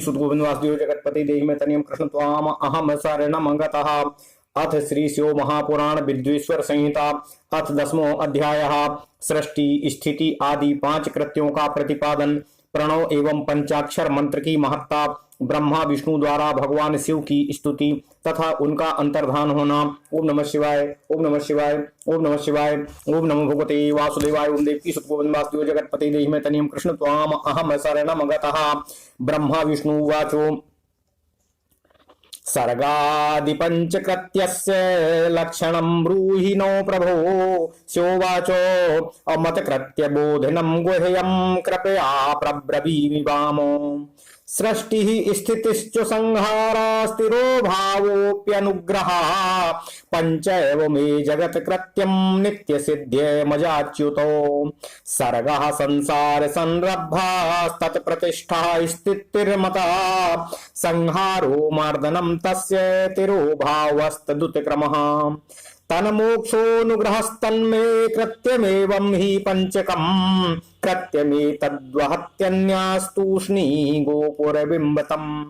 सुतगोविंद वासुदेव जगतपति देहि में तनियम कृष्ण त्वाम अहम शरणम गतः। अथ श्री शिव महापुराण विद्वेश्वर संहिता अथ 10वां अध्याय सृष्टि स्थिति आदि 5 कृत्यों का प्रतिपादन। प्रणव एवं पंचाक्षर मंत्र की महत्ता, ब्रह्मा विष्णु द्वारा भगवान शिव की स्तुति तथा उनका अंतर्धान होना। ओम नमः शिवाय, ओम नमः शिवाय, ओम नमः शिवाय, ओम नमो भगवते वासुदेवाय। ओम देवकी सुतगोविंद वासुदेव जगतपति देहि में तनियम कृष्ण त्वाम अहम शरणम गतः। ब्रह्मा विष्णु उवाचो सर्गादि पंचकृत्यस्य लक्षणं ब्रूहि नो प्रभो। स्योवाचो अमतकृत्य बोधनं गुह्यं कृपया प्रब्रवीमि वामो। सृष्टि स्थितिश्च संहारास्तिरो भावोऽप्यनुग्रहः। पंचैव मे जगत कृत्यं नित्य सिद्ध्यमजाच्युतो। सर्गः संसार संरब्धास्तत्प्रतिष्ठा स्थितिर्मता। संहारो मर्दनं तस्य तिरो भावस्तदुत्क्रमः। तन्मोक्षोऽनुग्रहस्तन्मे कृत्यमेवं हि पंचकम्। कृत्यमेतद्वहत्यन्यास्तूष्णी गोपुरबिम्बतम्।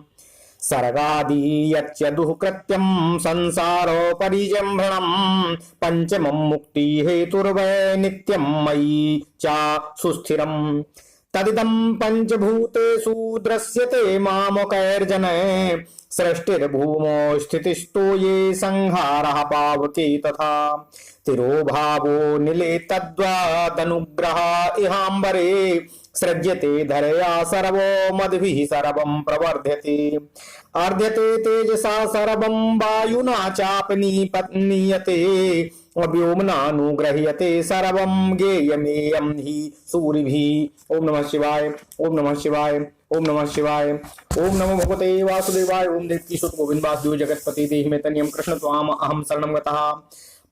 सर्गादि यच्यदुः कृत्यं संसारो परिजृम्भणम्। पंचमं मुक्ति हेतुर्वै नित्यं मयि च सुस्थिरम्। तदिदं पंचभूतेषु दृश्यते मामकैर्जने। सृष्टिर्भूमौ स्थितिस्तो ये संहारः पावके तथा। तिरोभावो निले तद्वादनुग्रह इहाम्बरे। सृज्यते धरया सर्वो मद्भिः सर्वं प्रवर्ध्यते। अर्ध्यते तेजसा सर्वं वायुना चापनीयते। व्योमनानुगृह्यते सर्वं ज्ञेयमेयं हि सूरिभिः। ओम नमः शिवाय, ओम नमः शिवाय, ओम नमः शिवाय, ओम नमो भगवते वासुदेवाय। ओम देवकी सुत गोविंद वासुदेव जगतपति देहि में तनियम कृष्ण त्वाम अहम शरणं गतः।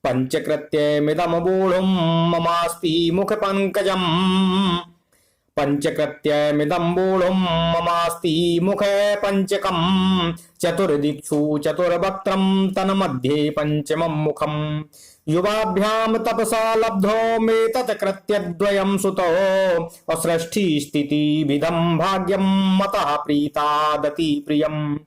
पंचकृत्यमिदं मूढं ममास्ति मुखपङ्कजम्। पंचकृत्यमिदं मूढं ममास्ति मुखे पंचकम्। चतुर्दिक्षु चतुर्वक्त्रं तन्मध्ये पंचमं मुखम्। युवाभ्याम तपसा लब्धो मे तत्कृत्यद्वयं सुतो। असृष्टि स्थिति विदं भाग्यं मतः प्रीतादति प्रियम्।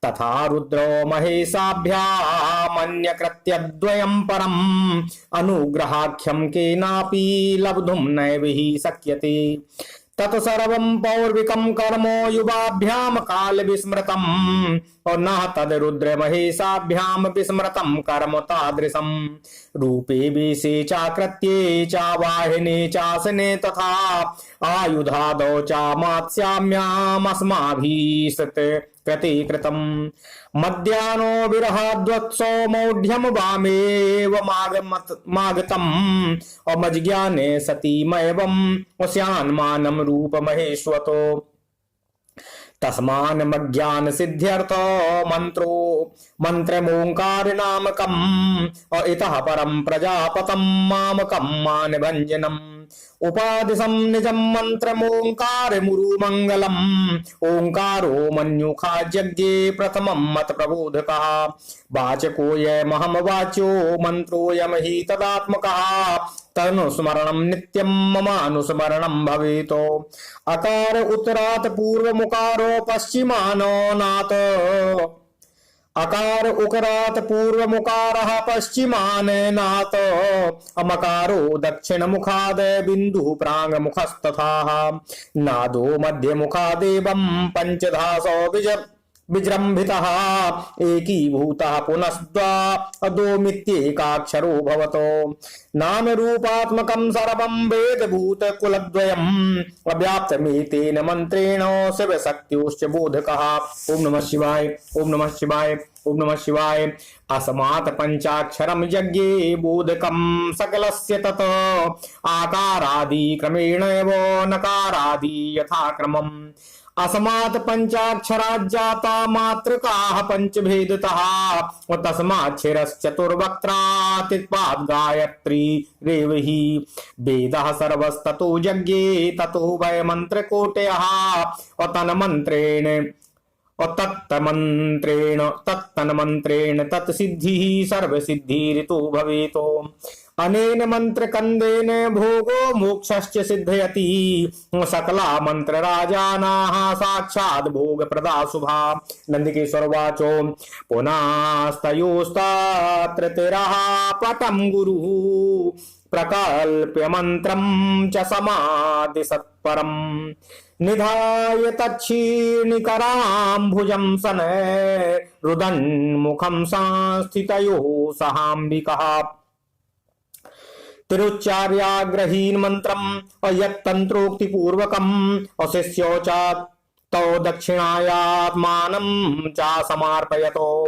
तथा रुद्रो महेशाभ्यामन्यकृत्यद्वयं परम्। अनुग्रहाख्यं केनापि लब्धुं नैव हि शक्यते। तत्सर्वं पौर्विकं कर्म युवाभ्याम काल विस्मृतम्। और न तद रुद्र महेशाभ्याम विस्मृतं कर्म तादृशम्। रूपे वेशे चाकृत्ये चावाहने चासने तथा। आयुधादौ चामात्स्याम्यामस्माभिः कृते कृतम्। मध्याह्नो विरहाद्वत्सो मौढ्यं वामेव मागतम्। अमज्ञाने सतीमैवं स्यान्मानं रूपमहेश्वतो। तस्मान्मज्ञान सिद्ध्यर्थ मंत्रो मंत्रमोंकार नामकम्। इतः परं प्रजापतं मामकं मानभञ्जनम्। उपादिशं निजं मंत्रमोंकार मुरुमंगलम्। ओंकारो मन्युखा यज्ञे प्रथमं मत प्रबोधकः। वाचकोऽयमहं वाच्यो मंत्रोऽयं हि तदात्मकः। तनुस्मरणं नित्यं ममानुस्मरणं भवेतो। अकार उत्तरात् पूर्वमुकारो पश्चिमानो नाथ। अकार उकरात् पूर्वमुकारः पश्चिमाननात्। अमकारो दक्षिणमुखाद् बिन्दुः प्राङ्मुखस्तथा। नादो मध्यमुखादेवं पंचधासो विजृम्भितः। एकीभूतः पुनस्त्वादोमित्येकाक्षरो भवतो। नाम रूपात्मकं सर्वं वेदभूतकुलद्वयम्। अव्याप्तमेतेन मन्त्रेण शिवशक्त्योश्च बोधकः। ओम नमः शिवाय, ओम नमः शिवाय, ओम नमः शिवाय। अस्मात् पंचाक्षरं यज्ञे बोधकं सकलस्य तत्। आकारादि क्रमेण एव नकारादि यथाक्रमम्। अस्मात् पंचाक्षराज्जाता मातृकाः पंचभेदतः। तस्माच्छिरश्चतुर्वक्त्रातिपाद् गायत्री रेवहि। वेदः सर्वस्ततो यज्ञे ततो वै मंत्रकोटयः। तत्तन्मन्त्रेण तत्सिद्धिः सर्वसिद्धिरितो भवेतो। अनेन मंत्र कंदेन भोगो मोक्षश्च सिद्धयति सकला मंत्र राजानाः साक्षात् भोग प्रदा शुभा। नंदिकेश्वर वाचो पुनस्तयोस्तात्र तिरः पटं गुरुः प्रकल्प्य मंत्रं च समाधि सत्परम् निधाय तच्छीर्णिकरां भुजं शनैः रुदन्मुखं संस्थितयो सहाम्बिकः। तिरुच्चार्याग्रहीन मंत्रम अयत्तंत्रोक्ति पूर्वकम अशिष्यो च तौ दक्षिणायात्मानं च समर्पयतो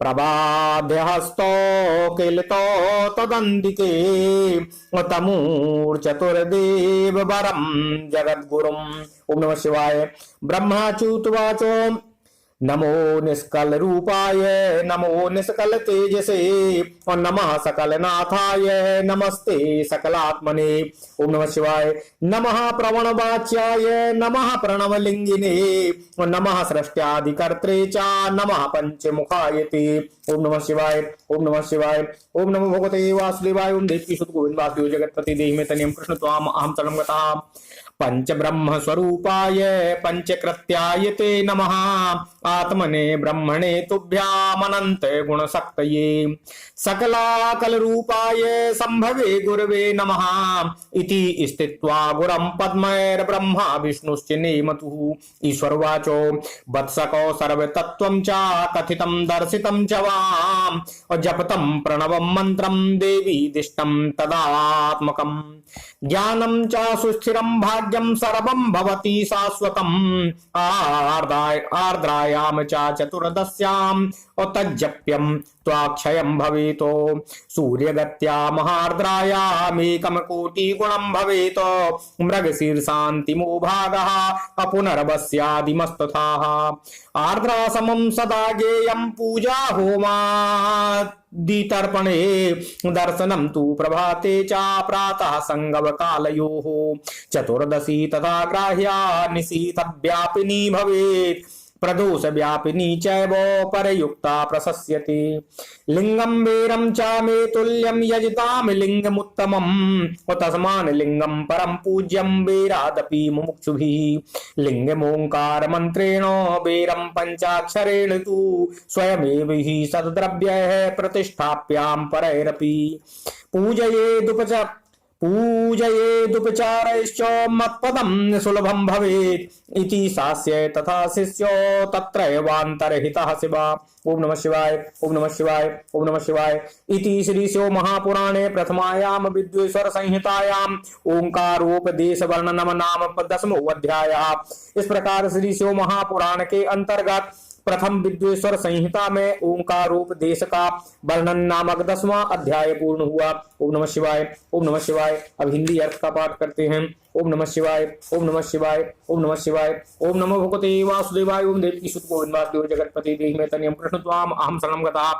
प्रबाध्य हस्तो किलतो तदंदिके तमूर्चतुर्देव वरम जगद्गुरुम। ओम नमः शिवाय। ब्रह्माच्युतवाचो नमो निष्कल रूपाय नमो निष्कल तेजसे और नमः सकल नाथाय नमस्ते सकलात्मने। ओम नमः शिवाय। नमः प्रवणवाच्याय नमः प्रणवलिंगिने और नमः सृष्ट्यादिकर्त्रे च नमः पंचमुखायते। ओम नमः शिवाय। ओम नमः शिवाय। ओम नमो भगवते वासुदेवाय। ओम देवकी सुत गोविंद वासुदेव जगत्पति देहि में तनियम कृष्ण त्वाम अहम तनम गतः पंच ब्रह्म स्वरूपाय पंचकृत्याय ते नमः आत्मने ब्रह्मणे तुभ्यामनंत गुण शक्तये सकलाकल रूपाय संभवे गुरवे नमः इति स्थित्वा गुरं पद्मैर ब्रह्मा विष्णुश्च नेमतुः। ईश्वरवाचो वत्सको सर्वतत्त्वं च कथितं दर्शितं च वाम जपतं प्रणवं मंत्रं देवी दिष्टं तदात्मकम् ज्ञानं च सुस्थिरं भाग्यं सर्वं भवति शाश्वतम् आर्द्रायां च चतुर्दश्याम् तज्जप्यं त्वाक्षयं भवेतो सूर्यगत्या महार्द्रायामेकं कोटिगुणं भवेतो मृगशीर्षान्तिमो भागः अपुनर्वस्यादिमस्तथाः आर्द्रासमं सदा गेयं पूजा होमादितर्पणे दर्शनं तु प्रभाते च प्रातः संगव कालयोः चतुर्दशी तथा ग्राह्या निशीथव्यापिनी भवेत् प्रदोष व्यापिनी चैव परयुक्ता प्रशस्यते लिंगम वेरम च मे तुल्यम यजताम लिंगमुत्तमम् तस्मान् लिंगम परम पूज्यम वेरादपि मुमुक्षुभिः लिंगमोंकार मंत्रेण वेरम पंचाक्षरेण तु स्वयमेव हि सद्द्रव्यः प्रतिष्ठाप्यां परैरपि पूजयेदुपचारैश्च मत्पदं सुलभं भवेत् इति शास्ये तथा शिष्यो तत्रैवान्तर्हितः शिवा। ओम नमः शिवाय। ओम नमः शिवाय। ओम नमः शिवाय। इति श्री शिव महापुराणे प्रथमायां विद्वेश्वर संहितायां ओंकारोपदेश वर्णनम नाम 10वां अध्याय। इस प्रकार श्री शिव महापुराण के अंतर्गत प्रथम विद्वेश्वर संहिता में ओंकारोपदेश का वर्णन नामक 10वां अध्याय पूर्ण हुआ। ओम नमः शिवाय। ओम नमः शिवाय। अब हिंदी अर्थ का पाठ करते हैं। ओम नमः शिवाय। ओम नमः शिवाय। ओम नमः शिवाय। ओम नमो भगवते वासुदेवाय। ओम देवकी सुत गोविंद वासुदेव जगत्पति देहि में तनियम कृष्ण त्वाम अहम शरणं गतः।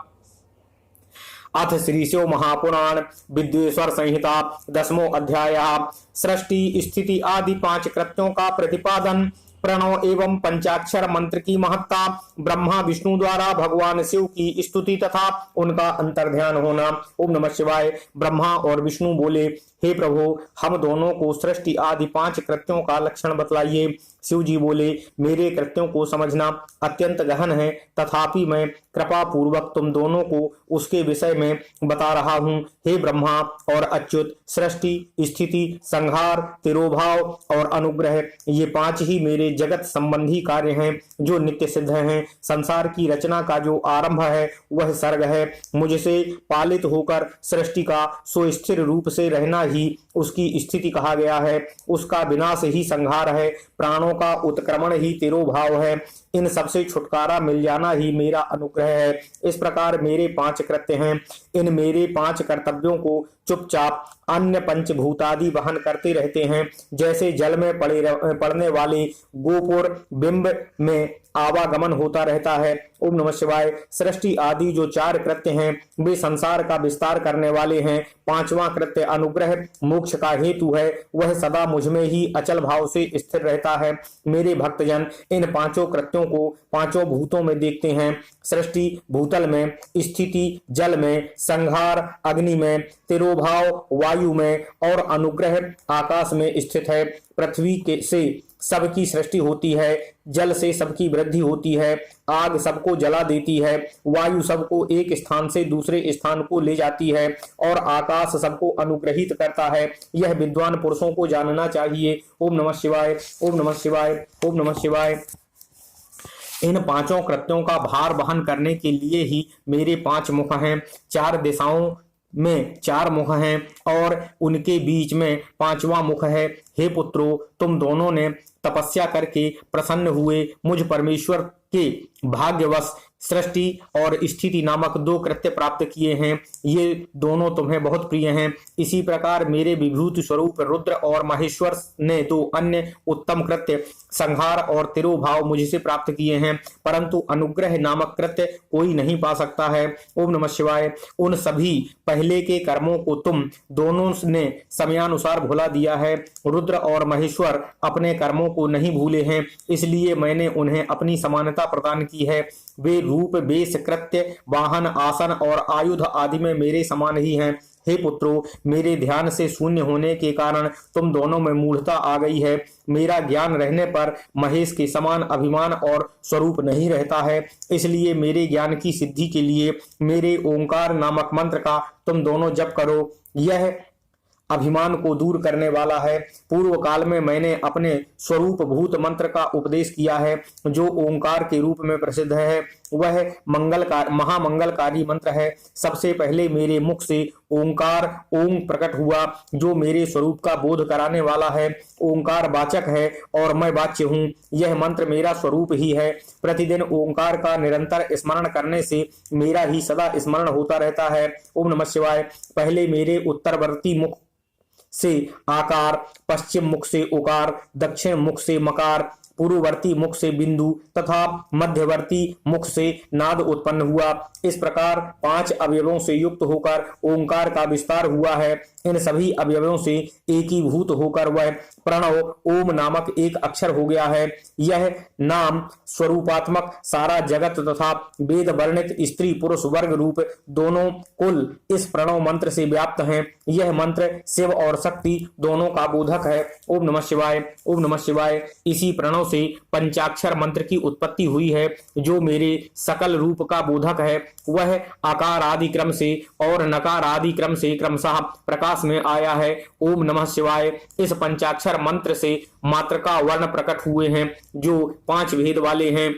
अथ श्री शिव महापुराण विद्वेश्वर संहिता 10वां अध्याय सृष्टि स्थिति आदि 5 कृत्यों का प्रतिपादन प्रणव एवं पंचाक्षर मंत्र की महत्ता ब्रह्मा विष्णु द्वारा भगवान शिव की स्तुति तथा उनका अंतर्ध्यान होना। ओम नमः शिवाय। ब्रह्मा और विष्णु बोले हे प्रभु हम दोनों को सृष्टि आदि 5 कृत्यों का लक्षण बतलाइए। शिव जी बोले मेरे कृत्यों को समझना अत्यंत गहन है तथापि मैं कृपा पूर्वक तुम दोनों को उसके विषय में बता रहा हूँ। हे ब्रह्मा और अच्युत सृष्टि स्थिति संहार तिरोभाव और अनुग्रह ये 5 ही मेरे जगत संबंधी कार्य हैं जो नित्य सिद्ध हैं। संसार की रचना का जो आरंभ है वह सर्ग है। मुझसे पालित होकर सृष्टि का सुस्थिर रूप से रहना ही उसकी स्थिति कहा गया है। उसका विनाश ही संहार है। प्राणों का उत्क्रमण ही तिरोभाव है। इन सबसे छुटकारा मिल जाना ही मेरा अनुग्रह है। इस प्रकार मेरे 5 कृत्य हैं। इन मेरे 5 कर्तव्यों को चुपचाप अन्य पंचभूतादि वहन करते रहते हैं। जैसे जल में पड़ने वाले गोपुर बिंब में आवागमन होता रहता है। ओम नमः शिवाय। सृष्टि आदि जो 4 कृत्य हैं वे संसार का विस्तार करने वाले हैं। 5वां कृत्य अनुग्रह मोक्ष का हेतु है। वह सदा मुझ में ही अचल भाव से स्थिर रहता है। मेरे भक्तजन इन 5 कृत्यों को पांचों भूतों में देखते हैं। सृष्टि भूतल में, स्थिति जल में, संहार अग्नि में, तिरोभाव वायु में और अनुग्रह आकाश में स्थित है। पृथ्वी के से सबकी सृष्टि होती है, जल से सबकी वृद्धि होती है, आग सबको जला देती है, वायु सबको एक स्थान से दूसरे स्थान को ले जाती है और आकाश सबको अनुग्रहित करता है। यह विद्वान पुरुषों को जानना चाहिए। ओम नमः शिवाय, ओम नमः शिवाय, ओम नमः शिवाय। इन पांचों कृत्यों का भार वहन करने के लिए ही मेरे 5 मुख हैं, 4 दिशाओं में 4 मुख हैं और उनके बीच में 5वां मुख है। हे पुत्रों, तुम दोनों ने तपस्या करके प्रसन्न हुए मुझ परमेश्वर के भाग्यवश सृष्टि और स्थिति नामक 2 कृत्य प्राप्त किए हैं। ये दोनों तुम्हें बहुत प्रिय हैं। इसी प्रकार मेरे विभूति स्वरूप रुद्र और महेश्वर ने 2 अन्य उत्तम कृत्य संहार और तिरोभाव मुझसे प्राप्त किए हैं, परंतु अनुग्रह नामक कृत्य कोई नहीं पा सकता है। ओम नमः शिवाय। उन सभी पहले के कर्मों को तुम दोनों ने समयानुसार भुला दिया है। रुद्र और महेश्वर अपने कर्मों को नहीं भूले हैं, इसलिए मैंने उन्हें अपनी समानता प्रदान की है। वे रूप, वेश, कृत्य, वाहन, आसन और आयुध आदि में मेरे समान ही हैं। हे पुत्रों, मेरे ध्यान से शून्य होने के कारण तुम दोनों में मूढ़ता आ गई है। मेरा ज्ञान रहने पर महेश के समान अभिमान और स्वरूप नहीं रहता है, इसलिए मेरे ज्ञान की सिद्धि के लिए मेरे ओंकार नामक मंत्र का तुम दोनों जप करो। यह अभिमान को दूर करने वाला है। पूर्व काल में मैंने अपने स्वरूप भूत मंत्र का उपदेश किया है, जो ओंकार के रूप में प्रसिद्ध है। वह महामंगलकारी मंत्र है। सबसे पहले मेरे मुख से ओंकार ओम प्रकट हुआ, जो मेरे स्वरूप का बोध कराने वाला है। ओंकार वाचक है और मैं वाच्य हूँ। यह मंत्र मेरा स्वरूप ही है। प्रतिदिन ओंकार का निरंतर स्मरण करने से मेरा ही सदा स्मरण होता रहता है। ओम नमः शिवाय। पहले मेरे उत्तरवर्ती मुख से आकार, पश्चिम मुख से उकार, दक्षिण मुख से मकार, पूर्ववर्ती मुख से बिंदु तथा मध्यवर्ती मुख से नाद उत्पन्न हुआ। इस प्रकार 5 अवयवों से युक्त होकर ओंकार का विस्तार हुआ है। इन सभी अवयवों से एकीभूत होकर वह प्रणव ओम नामक एक अक्षर हो गया है। यह नाम स्वरूपात्मक सारा जगत तथा वेद वर्णित स्त्री पुरुष वर्ग रूप दोनों कुल इस प्रणव मंत्र से व्याप्त हैं। यह मंत्र शिव और शक्ति दोनों का बोधक है। ओम नमः शिवाय, ओम नमः शिवाय। इसी प्रणव से पंचाक्षर मंत्र की उत्पत्ति हुई है, जो मेरे सकल रूप का बोधक है। वह आकार आदि क्रम से और नकार आदि क्रम से क्रमशः प्रकाश में आया है। ओम नमः शिवाय। इस पंचाक्षर मंत्र से मात्र का वर्ण प्रकट हुए हैं, जो 5 भेद वाले हैं।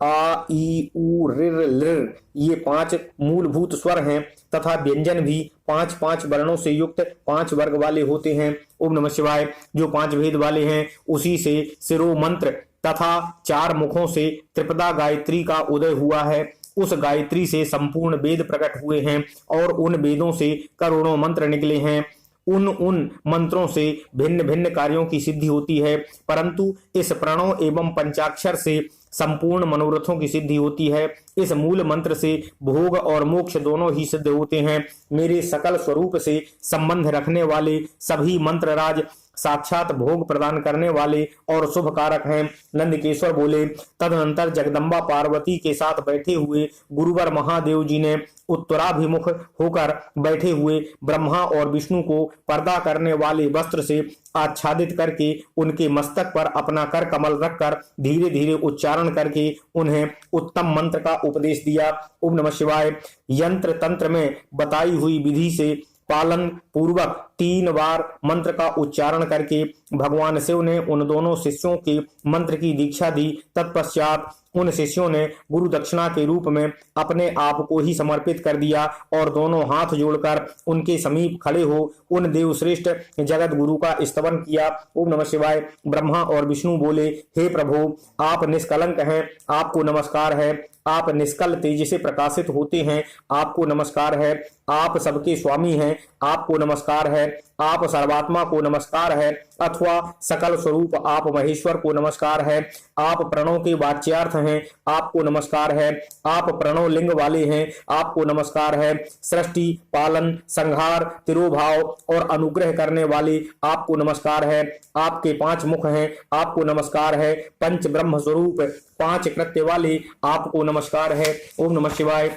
आ, ई, उ, ऋ, लृ ये 5 मूलभूत स्वर हैं तथा व्यंजन भी 5-5 वर्णों से युक्त 5 वर्ग वाले होते हैं। ओम नमः शिवाय। जो 5 भेद वाले हैं, उसी से शिरो मंत्र तथा 4 मुखों से त्रिपदा गायत्री का उदय हुआ है। उस गायत्री से संपूर्ण वेद प्रकट हुए हैं और उन वेदों से करोड़ों मंत्र निकले हैं। उन मंत्रों से भिन्न भिन्न कार्यों की सिद्धि होती है, परंतु इस प्रणव एवं पंचाक्षर से संपूर्ण मनोरथों की सिद्धि होती है। इस मूल मंत्र से भोग और मोक्ष दोनों ही सिद्ध होते हैं। मेरे सकल स्वरूप से संबंध रखने वाले सभी मंत्र राज साक्षात भोग प्रदान करने वाले और शुभ कारक हैं। नंदकेश्वर बोले, तदनंतर जगदम्बा पार्वती के साथ बैठे हुए गुरुवर महादेव जी ने उत्तराभिमुख होकर बैठे हुए ब्रह्मा और विष्णु को पर्दा करने वाले वस्त्र से आच्छादित करके उनके मस्तक पर अपना कर कमल रखकर धीरे धीरे उच्चारण करके उन्हें उत्तम मंत्र का उपदेश दिया। ओम नमः शिवाय। यंत्र तंत्र में बताई हुई विधि से पालन पूर्वक 3 बार मंत्र का उच्चारण करके भगवान शिव ने उन दोनों शिष्यों के मंत्र की दीक्षा दी। तत्पश्चात उन शिष्यों ने गुरु दक्षिणा के रूप में अपने आप को ही समर्पित कर दिया और दोनों हाथ जोड़कर उनके समीप खड़े हो उन देवश्रेष्ठ जगत गुरु का स्तवन किया। ओम नमः शिवाय। ब्रह्मा और विष्णु बोले, हे प्रभु, आप निष्कलंक हैं, आपको नमस्कार है। आप निष्कल तेज से प्रकाशित होते हैं, आपको नमस्कार है। आप सबके स्वामी हैं, आपको नमस्कार है। है, आप सर्वात्मा को नमस्कार है, अथवा सकल स्वरूप आप महेश्वर को नमस्कार है, आप प्रणव के वाच्यार्थ हैं, आपको नमस्कार है, आप प्रणव लिंग वाले हैं, आपको नमस्कार है, सृष्टि पालन संहार तिरोभाव और अनुग्रह करने वाले आपको नमस्कार है, आपके 5 मुख हैं, आपको नमस्कार है, पंच ब्रह्म स्वरूप 5 कृत्य वाले आपको नमस्कार है। ओम नमः शिवाय।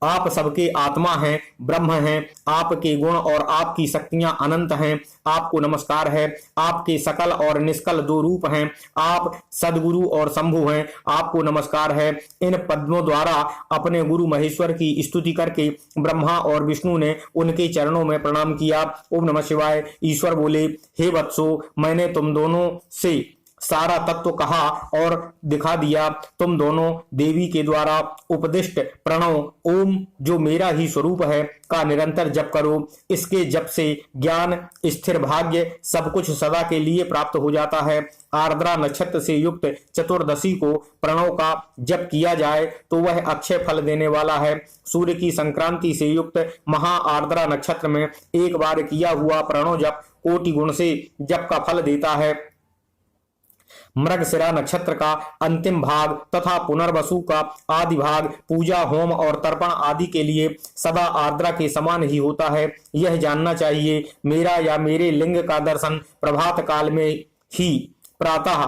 आप सबके आत्मा हैं, ब्रह्म हैं, आपके गुण और आपकी शक्तियां अनंत हैं, आपको नमस्कार है। आपके सकल और निष्कल 2 रूप हैं, आप सदगुरु और शंभु हैं, आपको नमस्कार है। इन पद्मों द्वारा अपने गुरु महेश्वर की स्तुति करके ब्रह्मा और विष्णु ने उनके चरणों में प्रणाम किया। ओम नमः शिवाय। ईश्वर बोले, हे वत्सो, मैंने तुम दोनों से सारा तत्व कहा और दिखा दिया। तुम दोनों देवी के द्वारा उपदिष्ट प्रणव ओम, जो मेरा ही स्वरूप है, का निरंतर जप करो। इसके जप से ज्ञान, स्थिर भाग्य, सब कुछ सदा के लिए प्राप्त हो जाता है। आर्द्रा नक्षत्र से युक्त चतुर्दशी को प्रणव का जप किया जाए तो वह अक्षय फल देने वाला है। सूर्य की संक्रांति से युक्त महा आर्द्रा नक्षत्र में एक बार किया हुआ प्रणव जप कोटि गुण से जप का फल देता है। मृगशिरा नक्षत्र का अंतिम भाग तथा पुनर्वसु का आदि भाग पूजा, होम और तर्पण आदि के लिए सदा आर्द्रा के समान ही होता है। यह जानना चाहिए, मेरा या मेरे लिंग का दर्शन प्रभात काल में ही प्रातः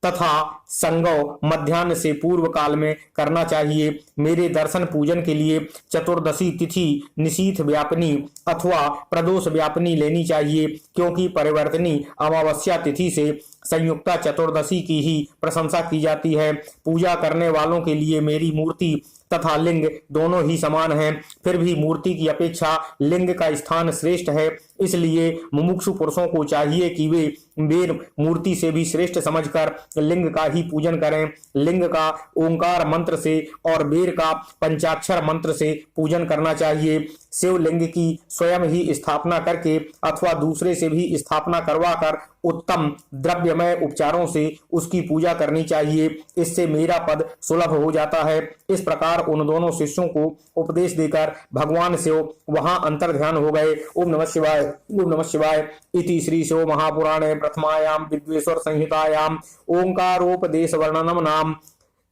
तथा संगव मध्याह्न से पूर्व काल में करना चाहिए। मेरे दर्शन पूजन के लिए चतुर्दशी तिथि निशीथ व्यापनी अथवा प्रदोष व्यापनी लेनी चाहिए, क्योंकि परिवर्तनी अमावस्या तिथि से संयुक्ता चतुर्दशी की ही प्रशंसा की जाती है। पूजा करने वालों के लिए मेरी मूर्ति तथा लिंग दोनों ही समान हैं, फिर भी मूर्ति की अपेक्षा लिंग का स्थान श्रेष्ठ है। इसलिए मुमुक्षु पुरुषों को चाहिए कि वे बेर मूर्ति से भी श्रेष्ठ समझकर लिंग का ही पूजन करें। लिंग का ओंकार मंत्र से और बेर का पंचाक्षर मंत्र से पूजन करना चाहिए। शिवलिंग की स्वयं ही स्थापना करके अथवा दूसरे से भी स्थापना करवा कर उत्तम द्रव्यमय उपचारों से उसकी पूजा करनी चाहिए। इससे मेरा पद सुलभ हो जाता है। इस प्रकार उन दोनों शिष्यों को उपदेश देकर भगवान शिव वहां अंतर ध्यान हो गए। ओम नमः शिवाय। ओम नमः शिवाय। इति श्री शिव महापुराणे प्रथमायाम विद्वेश्वर संहितायाम ओंकारोपदेश वर्णनम नाम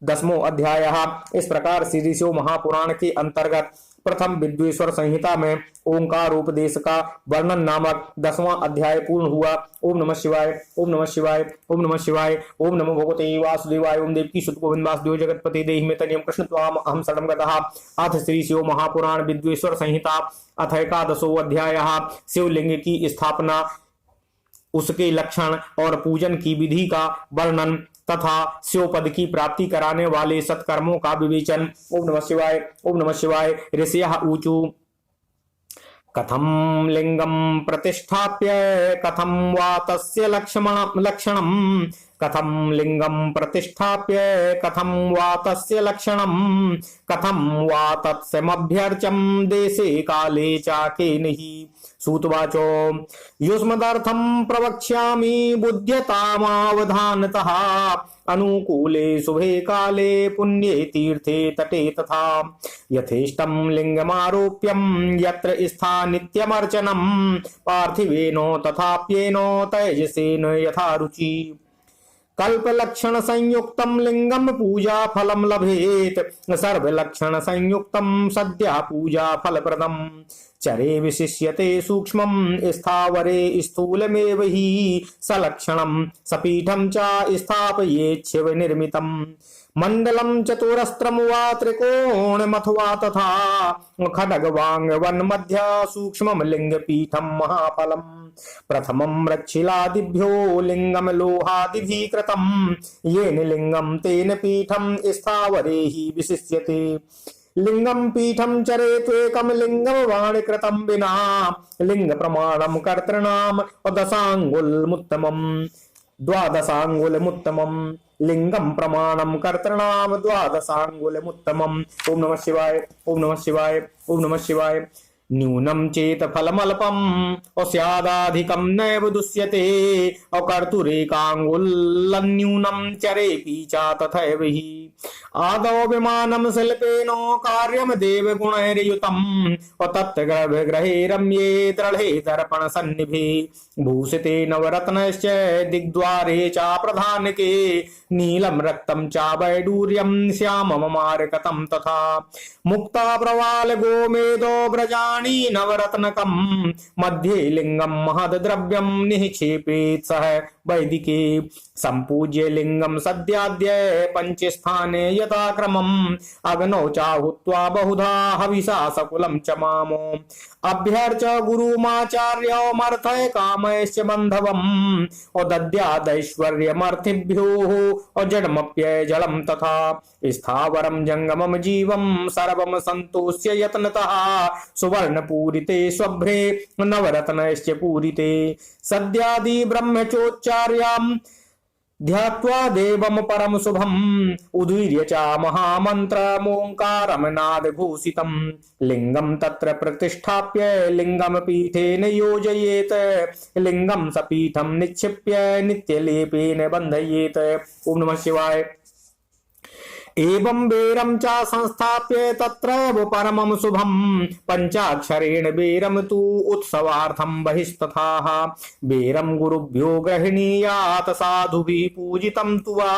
10वां अध्याय। इस प्रकार श्री शिव महापुराण के अंतर्गत प्रथम विद्वेश्वर संहिता में ओंकार उपदेश का वर्णन नामक 10वां अध्याय पूर्ण हुआ। ओम नमः शिवाय। ओम नमः शिवाय। ओम नमः शिवाय। ओम नमो भगवते वासुदेवाय। ओम देवकी सुत गोविंद वासुदेव जगतपति देहि में तनियम कृष्ण त्वाम अहम शरणं गतः। अथ श्री शिव महापुराण विद्वेश्वर संहिता अथ एकादशो अध्याय। शिवलिंग की स्थापना, उसके लक्षण और पूजन की विधि का वर्णन तथा शिव पद की प्राप्ति कराने वाले सत्कर्मों का विवेचन। ओम नमः शिवाय। ओम नमः शिवाय। ऋषयः ऊचु कथम लिंगम प्रतिष्ठाप्य कथम वा तस्य लक्षणम कथम लिंगम प्रतिष्ठाप्य कथम वा तस्य लक्षणम कथम वा तत्समभ्यर्चम देशे काले चाकेनहि। सूतवाचो युष्मदर्थं प्रवक्ष्यामि बुध्यतामावधानतः अनुकूले शुभे काले पुण्ये तीर्थे तटे तथा यथेष्टं लिंगमारोप्यं यत्र स्थानित्यमर्चनं पार्थिवेनो तथाप्येनो तेजसेन यथा रुचि। कल्पलक्षण संयुक्तम लिंगम पूजा फलम लभेत सर्वलक्षण संयुक्तम सद्या पूजा फलप्रदम। चरे विशिष्यते सूक्ष्मम स्थावरे स्थूलमेव हि सलक्षणम सपीठम च स्थापयेत् शिव निर्मितम। मंडलम चतुरस्त्रम वा त्रिकोणमथवा तथा खड्गवांग वन मध्य सूक्ष्मम लिंग पीठम महाफलम। प्रथमं रक्षिलादिभ्यो लिंगम लोहादिभिः कृतम् येन लिंगम तेन पीठम स्थावरे हि विशिष्यते। लिंगम पीठम चरेत्वेकम लिंगम वाणि कृतं विना लिंग प्रमाणम कर्तृणाम दशांगुलमुत्तमम् द्वादशांगुलमुत्तमम् लिंगम प्रमाणम कर्तृणाम द्वादशांगुलमुत्तमम्। ओम नमः शिवाय। ओम नमः शिवाय। ओम नमः शिवाय। न्यूनं चेत फलमल्पम् स्यादाधिकं नैव दुष्यते कर्तुरेकाङ्गुल्लन्यूनं चरेऽपि च तथैव हि आदौ विमानं शिल्पेनो कार्यं देवगुणैर्युतं तत्ग्रहे रम्ये दृढे दर्पणसन्निभे भूषिते नवरत्नश्च दिग्द्वारे च प्रधानके नीलं रक्तं च वैडूर्यं श्यामममारकतं तथा मुक्ता प्रवाल गोमेदो व्रजाणि नवरत्नकं मध्ये लिंगं महद्द्रव्यं निक्षेपेत् सह वैदिके संपूज्य लिंगं सद्याद्य पंचस्थाने यथाक्रमम् अग्नौ चाहुत्वा बहुधा हविषा सकुलं च मामो अभ्यर्च गुरुमाचार्यमर्थय कामैश्च बन्धवम् दद्यादैश्वर्यमर्थिभ्यो जडमप्य जलं तथा स्थावरं जंगमं जीवं सर्वं संतोष्य यत्नतः सुवर्णपूरिते स्वभ्रे नवरत्नैश्च पूरिते सद्यादि ब्रह्मचोच्चार्याम् ध्यात्वा देवं परम शुभम् उदीर्य च महामन्त्रमोङ्कारं नादभूषितं लिंगं तत्र प्रतिष्ठाप्य लिंगं पीठेन योजयेत् लिंगं सपीठं निक्षिप्य नित्यलेपेन बन्धयेत्। ओम नमः शिवाय। एवं बेरं च संस्थाप्य तत्र परमं शुभं पंचाक्षरेण बेरं तु उत्सवार्थं बहिस्तथाः बेरं गुरुभ्यो गृह्णीयात् साधुभिः पूजितं तु वा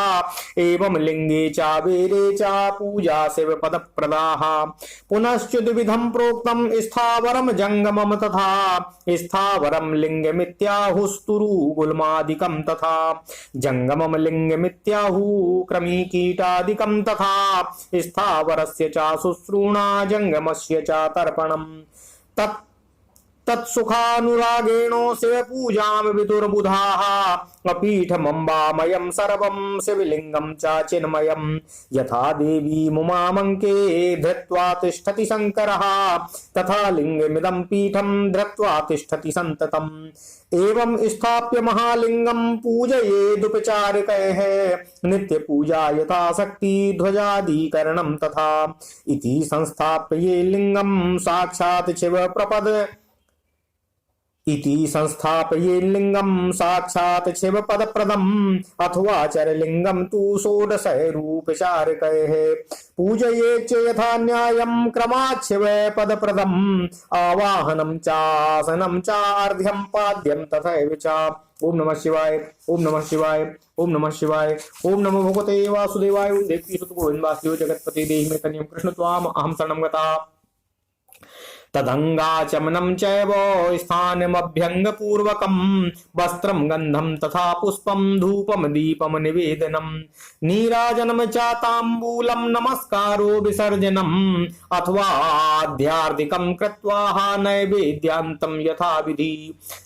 एवं लिंगे च बेरे च पूजा शिवपदप्रदाः पुनश्चुद्विधं प्रोक्तं स्थावरं जंगमं तथा स्थावरं लिंगमित्याहुस्तुरु गुल्मादिकं तथा जंगमं लिंगमित्याहुः क्रमीकीटादिकं तथा स्थावरस्य च शुश्रूणा जंगमस्य च तर्पणम् तत्सुखानुरागेणो शिवपूजां विदुर्बुधाः पीठमम्बामयं सर्वं शिवलिंगं च चिन्मयं यथा देवी मुमामङ्के धृत्वा तिष्ठति शङ्करः तथा लिंगमिदं पीठं धृत्वा तिष्ठति सन्ततम् एवं स्थाप्य महालिंगं पूजयेदुपचारिकैः नित्य पूजा यथाशक्ति ध्वजादिकरणं तथा इति संस्थाप्य ये लिंगं साक्षात् शिव प्रपद इति संस्थापये लिंगं साक्षात् शिवपदप्रदम् अथवा चरलिंगं तु षोडशरूपचारिकैः पूजयेच्च यथा न्यायं क्रमात् शिवपदप्रदम् आवाहनं चासनं चार्घ्यं पाद्यं तथैव च। ओम नमः शिवाय। ओम नमः शिवाय। ओम नमः शिवाय। ओम नमो भगवते वासुदेवाय। देवकी सुत गोविंदास्यो जगत्पते देहि मे तनियं कृष्ण त्वाम अहं शरणं गता तदंगाचमनं चैव स्थानमभ्यंगपूर्वकं वस्त्रं गंधं तथा पुष्पं धूपं दीपं निवेदनं नीराजनं च ताम्बूलं नमस्कारो विसर्जनम् अथवा आध्यार्थिकं कृत्वा नैवेद्यान्तं यथाविधि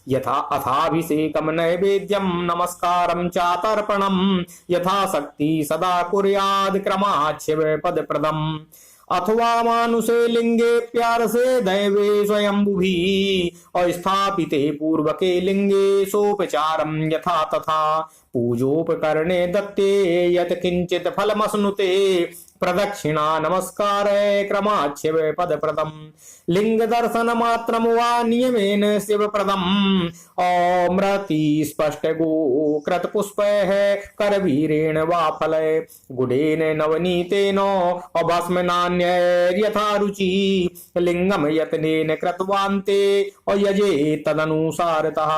यथा अथाभिषेकं नैवेद्यं नमस्कारं च तर्पणं यथाशक्ति सदा कुर्याद् क्रमात् शिवपदप्रदम् अथवा मानुषे लिंगे प्यारसे दैवे स्वयंभुभि अस्थापिते पूर्वके लिंगे सोपचारं यथा तथा पूजोपकरणे दत्ते यत् किंचित् फलमश्नुते प्रदक्षिणा नमस्कार क्रमात् शिवपदप्रदम् लिंग दर्शन मात्रं वा नियमेन शिवप्रदम् अमृति स्पष्ट गोकृत पुष्पैः करवीरेण वा फलै गुडेन नवनीतेन अभस्म नान्यैर्यथा रुचि लिंगम यत्नेन कृतवान्ते अयजे तदनुसारतः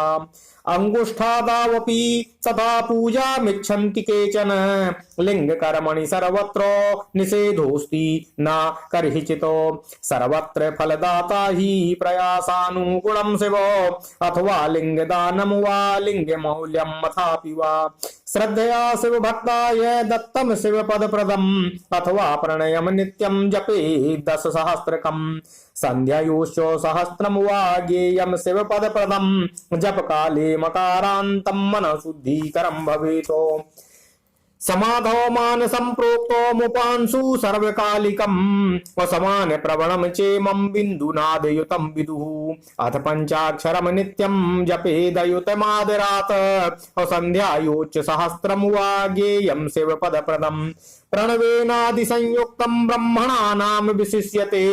अंगुष्ठादावपि तथा पूजा मिच्छन्ति केचन लिंग कर्मणि सर्वत्र निषेधोस्ति न कर्हिचितो सर्वत्र फलदाता हि प्रयासानुगुणं शिव अथवा लिंग दानं वा लिंग मौल्यं अथापि वा श्रद्धया शिव भक्ताय दत्तम शिव पद प्रदम अथवा प्रणयम नित्यं जपे 10,000 संध्यायोश्च सहस्त्रम वा ज्ञेयं शिव पद प्रदम जप काले मकारान्तं मन शुद्धीकरं भवेतो समाधो मानसं प्रोक्तोमुपांशु सर्वकालिकम् असमान प्रवणम चेमं बिन्दुनादयुतं विदुः अथ पंचाक्षरम नित्यं जपेदयुतमादरात् असन्ध्यायोच्च सहस्रं वा ज्ञेयं शिवपदप्रदम् प्रणवेनादिसंयुक्तं ब्रह्मणानां विशिष्यते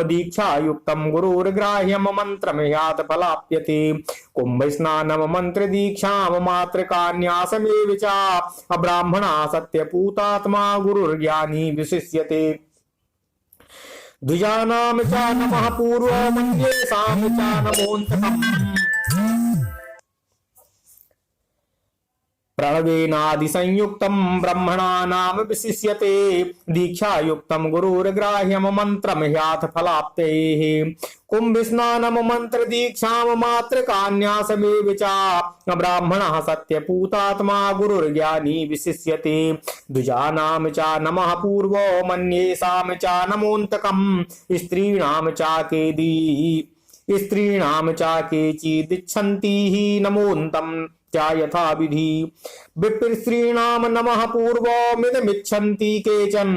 दीक्षायुक्तं गुरुर्ग्राह्यं मंत्रं यात फलाप्यते कुंभस्नानं मंत्रदीक्षां मात्रकान्यासमेव च अब्राह्मणा सत्यपूतात्मा गुरुर्ज्ञानी विशिष्यते द्विजानां च नमः पूर्वमन्येषां च नमोऽन्तकम् प्रणवेनादिसंयुक्तं ब्रह्मणानां विशिष्यते दीक्षायुक्तं गुरुर्ग्राह्यं मंत्रं ह्याथ फलाप्तैः कुंभस्नानं मंत्रदीक्षां मात्रकान्यासमेव च ब्राह्मणः सत्यपूतात्मा गुरुर्ज्ञानी विशिष्यते द्विजानां च नमः पूर्वमन्येषां च नमोऽन्तकम् स्त्रीणां च केचिदिच्छन्ति नमोऽन्तं च यथा विधि विप्रेस्त्रीणां नमः पूर्वमिदमिच्छन्ति केचन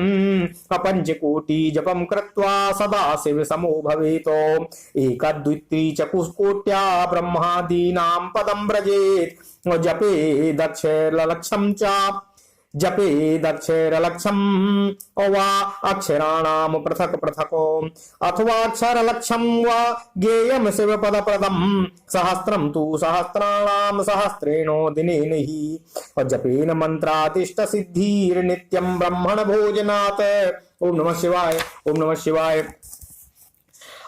पंचकोटि जपं कृत्वा सदा शिव समो भवेत् एकदुत्रि चतुष्कोट्या ब्रह्मादीनां पदं व्रजेत् जपे दक्षरलक्षम वा अक्षराणाम पृथक पृथको अथवा अक्षरलक्षम वा ज्ञेयम शिवपदप्रदम सहस्रम तु सहस्राणाम सहस्रेणो दिनेन हि जपेन मंत्रातिष्ठ सिद्धिर्नित्यं ब्रह्मण भोजनात्। ओम नमः शिवाय। ओम नमः शिवाय।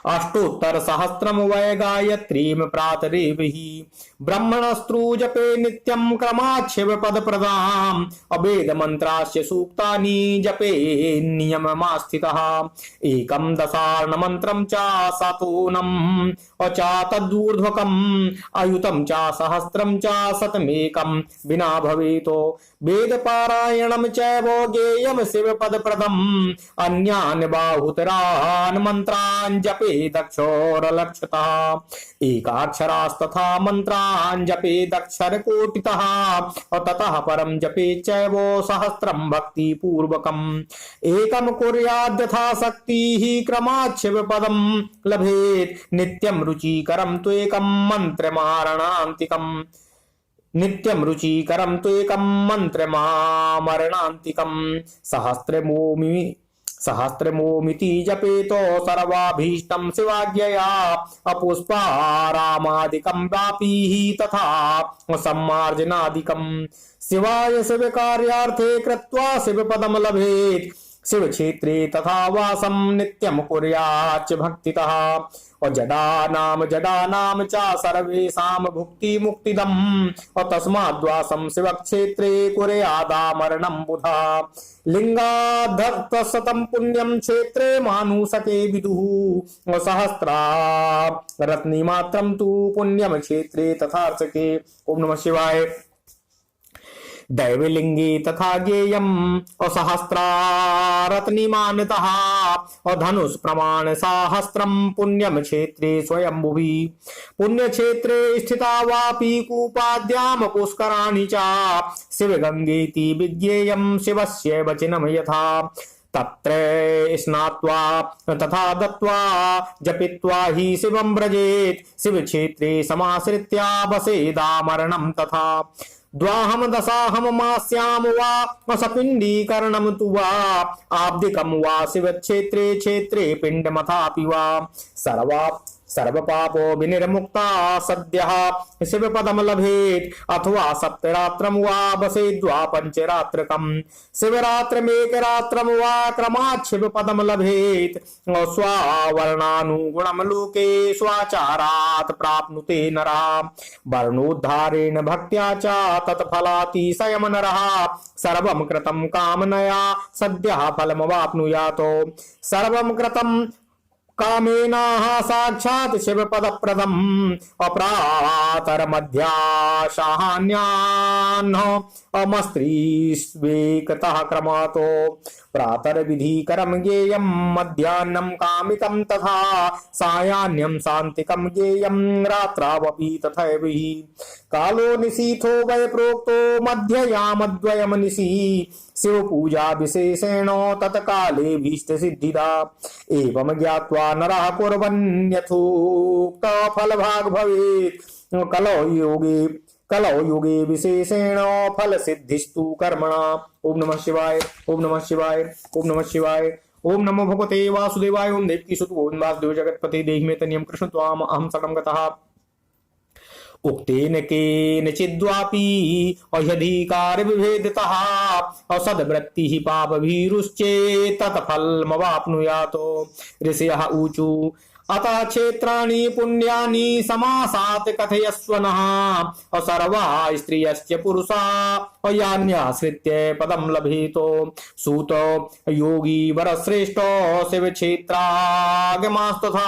अष्टोत्तर सहस्रम वै गायत्रीं प्रातरेवहि ब्रह्मणस्त्रु जपे नित्यं क्रमाच्छिव पद प्रदाम् अवेद मंत्रास्य सूक्तानि जपे नियममास्थितः एकं दशार्ण मंत्रं च शतोनम् अचा तदूर्ध्वकम् अयुतं च सहस्रं च शतमेकं विना भवेत् वेद पारायणं चैव ज्ञेयं शिव पद प्रदम् अन्यान् बाहुतरान् मंत्रान् जपे दक्षोरलक्षतः एकाक्षरास्तथा मंत्रान् जपे दक्षर कोटितः ततः परं जपे चैव सहस्रं भक्ति पूर्वकम् एकं कुर्याद् यथा शक्तिः क्रमात् शिव पदं लभेत् नित्यं रुचिकरं त्वेकं मंत्रमारणान्तिकम् नित्यं रुचिकरं त्वेकं मंत्रमामरणान्तिकं सहस्रमोमिति जपेतो सर्वाभीष्टं शिवाज्ञया अपुष्पारामादिकं वापीः तथा सम्मार्जनादिकं शिवाय शिव कार्यार्थे कृत्वा शिवपदं लभेत् शिव क्षेत्रे तथा वासं नित्यं कुर्याच्च भक्तितः और जडानाम च सर्वेषां भुक्ति मुक्तिदम् और तस्माद्वासं शिव क्षेत्रे कुर्यादामरणं बुधा लिंगाद्धतशतं पुण्यं क्षेत्रे मानुषके विदुः और सहस्रा रत्निमात्रं तु पुण्यम क्षेत्रे तथार्चके। ओम नमः शिवाय। दैवलिंगे तथा ज्ञेयम् असहस्रारत्निमानतः और धनुष प्रमाण सहस्रम पुण्यम क्षेत्रे स्वयंभुवि पुण्य क्षेत्रे स्थिता वापि कूपाद्याम पुष्कराणि च शिव गंगेति विज्ञेयम् शिवस्य वचनम् यथा तत्र स्नात्वा तथा दत्वा जपित्वा हि शिवं व्रजेत् शिव क्षेत्रे समाश्रित्या वसेदामरणं तथा द्वाहम दशाहम मास्याम वा सपिंडीकरणम तु वा आब्दिकम वा शिव क्षेत्रे क्षेत्रे पिंडमथापि वा सर्वपापो विनिर्मुक्ता सद्यः शिवपदम लभेत् अथवा सप्तरात्रम वा वसेद्वा पंचरात्रकम् शिवरात्रमेकरात्रम वा क्रमात् शिवपदम लभेत् स्वावर्णानुगुणम लोके स्वाचारात् प्राप्नुते नरः वर्णोद्धारेण भक्त्या च तत्फलातिशयम् नरः सर्वं कृतं कामनया सद्यः फलमवाप्नुयात् सर्वं कृतं कामेनाः साक्षात् शिवपदप्रदम् अप्रातरमध्याह्नान्नमस्त्रीष्वेकतः क्रमातो प्रातरविधिकरं ज्ञेयं मध्याह्नं कामिकं तथा सायाह्न्यं शान्तिकं ज्ञेयं रात्रावपि तथैव हि कालो निशीथो वै प्रोक्तो मध्ययामद्वयम् निशि शिव पूजा विशेषेण तत्काले भीष्ट सिद्धिदा एवं ज्ञात्वा नरः कुर्वन्यथोक्त फलभाग भवेत् कलौ योगे विशेषेण फल सिद्धिस्तु कर्मणा। ओम नमः शिवाय ओम नमः शिवाय ओम नमः शिवाय ओम नमो भगवते वासुदेवाय ओम देवकी सुत गोविंद वासुदेव जगतपते देहि मे तनियम कृष्ण त्वाम अहम शरणं गतः उक्तेन केनचिद्वापि अह्यधिकार विभेदतः असद्वृत्ति पापभीरुश्चेत् तत्फलमवाप्नुयात्। ऋषयः ऊचु अतः क्षेत्राणि पुण्यानि समासात् कथयस्वनः सर्वा स्त्रियश्च पुरुषा यान्याश्रित्य पदं लभेतो। सूत योगी वरश्रेष्ठो शिव क्षेत्रागमास्तथा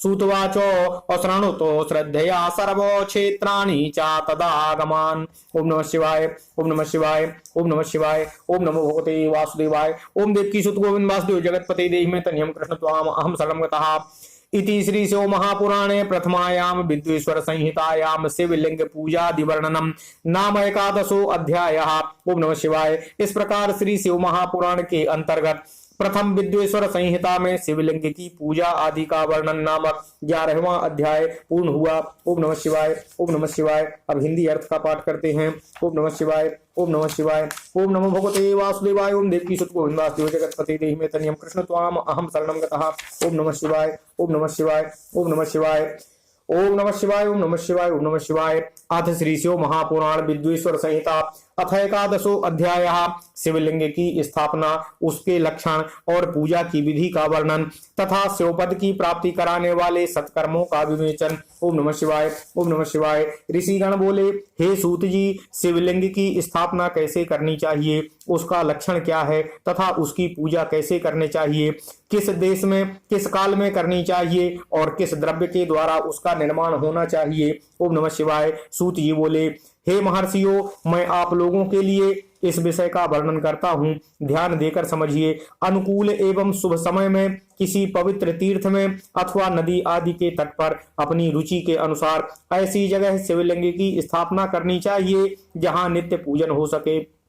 सूतवाचो अशृणुतो श्रद्धया सर्वो क्षेत्राणि च तदागमान्। ओम नमः शिवाय ओम नमः शिवाय ओम नमः शिवाय ओम नमो भगवते वासुदेवाय ओम देवकी सुत गोविंद वासुदेव जगतपते देहि मे तनियम कृष्ण त्वाम अहम शरणं गतः। इति श्री शिव महापुराणे प्रथमायाम विद्वेश्वर संहितायाम शिवलिंग पूजादि वर्णनम नाम 11वां अध्यायः। ओम नमः शिवाय। इस प्रकार श्री शिव महापुराण के अंतर्गत प्रथम विद्वेश्वर संहिता में शिवलिंग की पूजा आदि का वर्णन नामक 11वां अध्याय पूर्ण हुआ। ओम नमः शिवाय ओम नमः शिवाय। अब हिंदी अर्थ का पाठ करते हैं। ओम नमः शिवाय ओम नमः शिवाय ओम नमो भगवते वासुदेवाय ओम देवकी सुत गोविंद वासुदेव जगतपते देहि मे तनियम कृष्ण त्वाम अहम शरणं गतः। ओम नमः शिवाय ओम नमः शिवाय ओम नमः शिवाय ओम नमः शिवाय ओम नमः शिवाय ओम नमः शिवाय। अथ श्री शिव महापुराण विद्वेश्वर संहिता अथ 11वां अध्याय शिवलिंग की स्थापना उसके लक्षण और पूजा की विधि का वर्णन तथा शिवपद की प्राप्ति कराने वाले सत्कर्मों का विवेचन। ओम नमः शिवाय ओम नमः शिवाय। ऋषिगण बोले, हे सूत जी, शिवलिंग की स्थापना कैसे करनी चाहिए, उसका लक्षण क्या है तथा उसकी पूजा कैसे करनी चाहिए, किस देश में किस काल में करनी चाहिए और किस द्रव्य के द्वारा उसका निर्माण होना चाहिए। ओम नमः शिवाय। सूत जी बोले, हे महर्षियों, मैं आप लोगों के लिए इस विषय का वर्णन करता हूँ, ध्यान देकर समझिए। अनुकूल एवं शुभ समय में किसी पवित्र तीर्थ में अथवा नदी आदि के तट पर अपनी रुचि के अनुसार ऐसी जगह शिवलिंग की स्थापना करनी चाहिए जहाँ नित्य पूजन हो सके।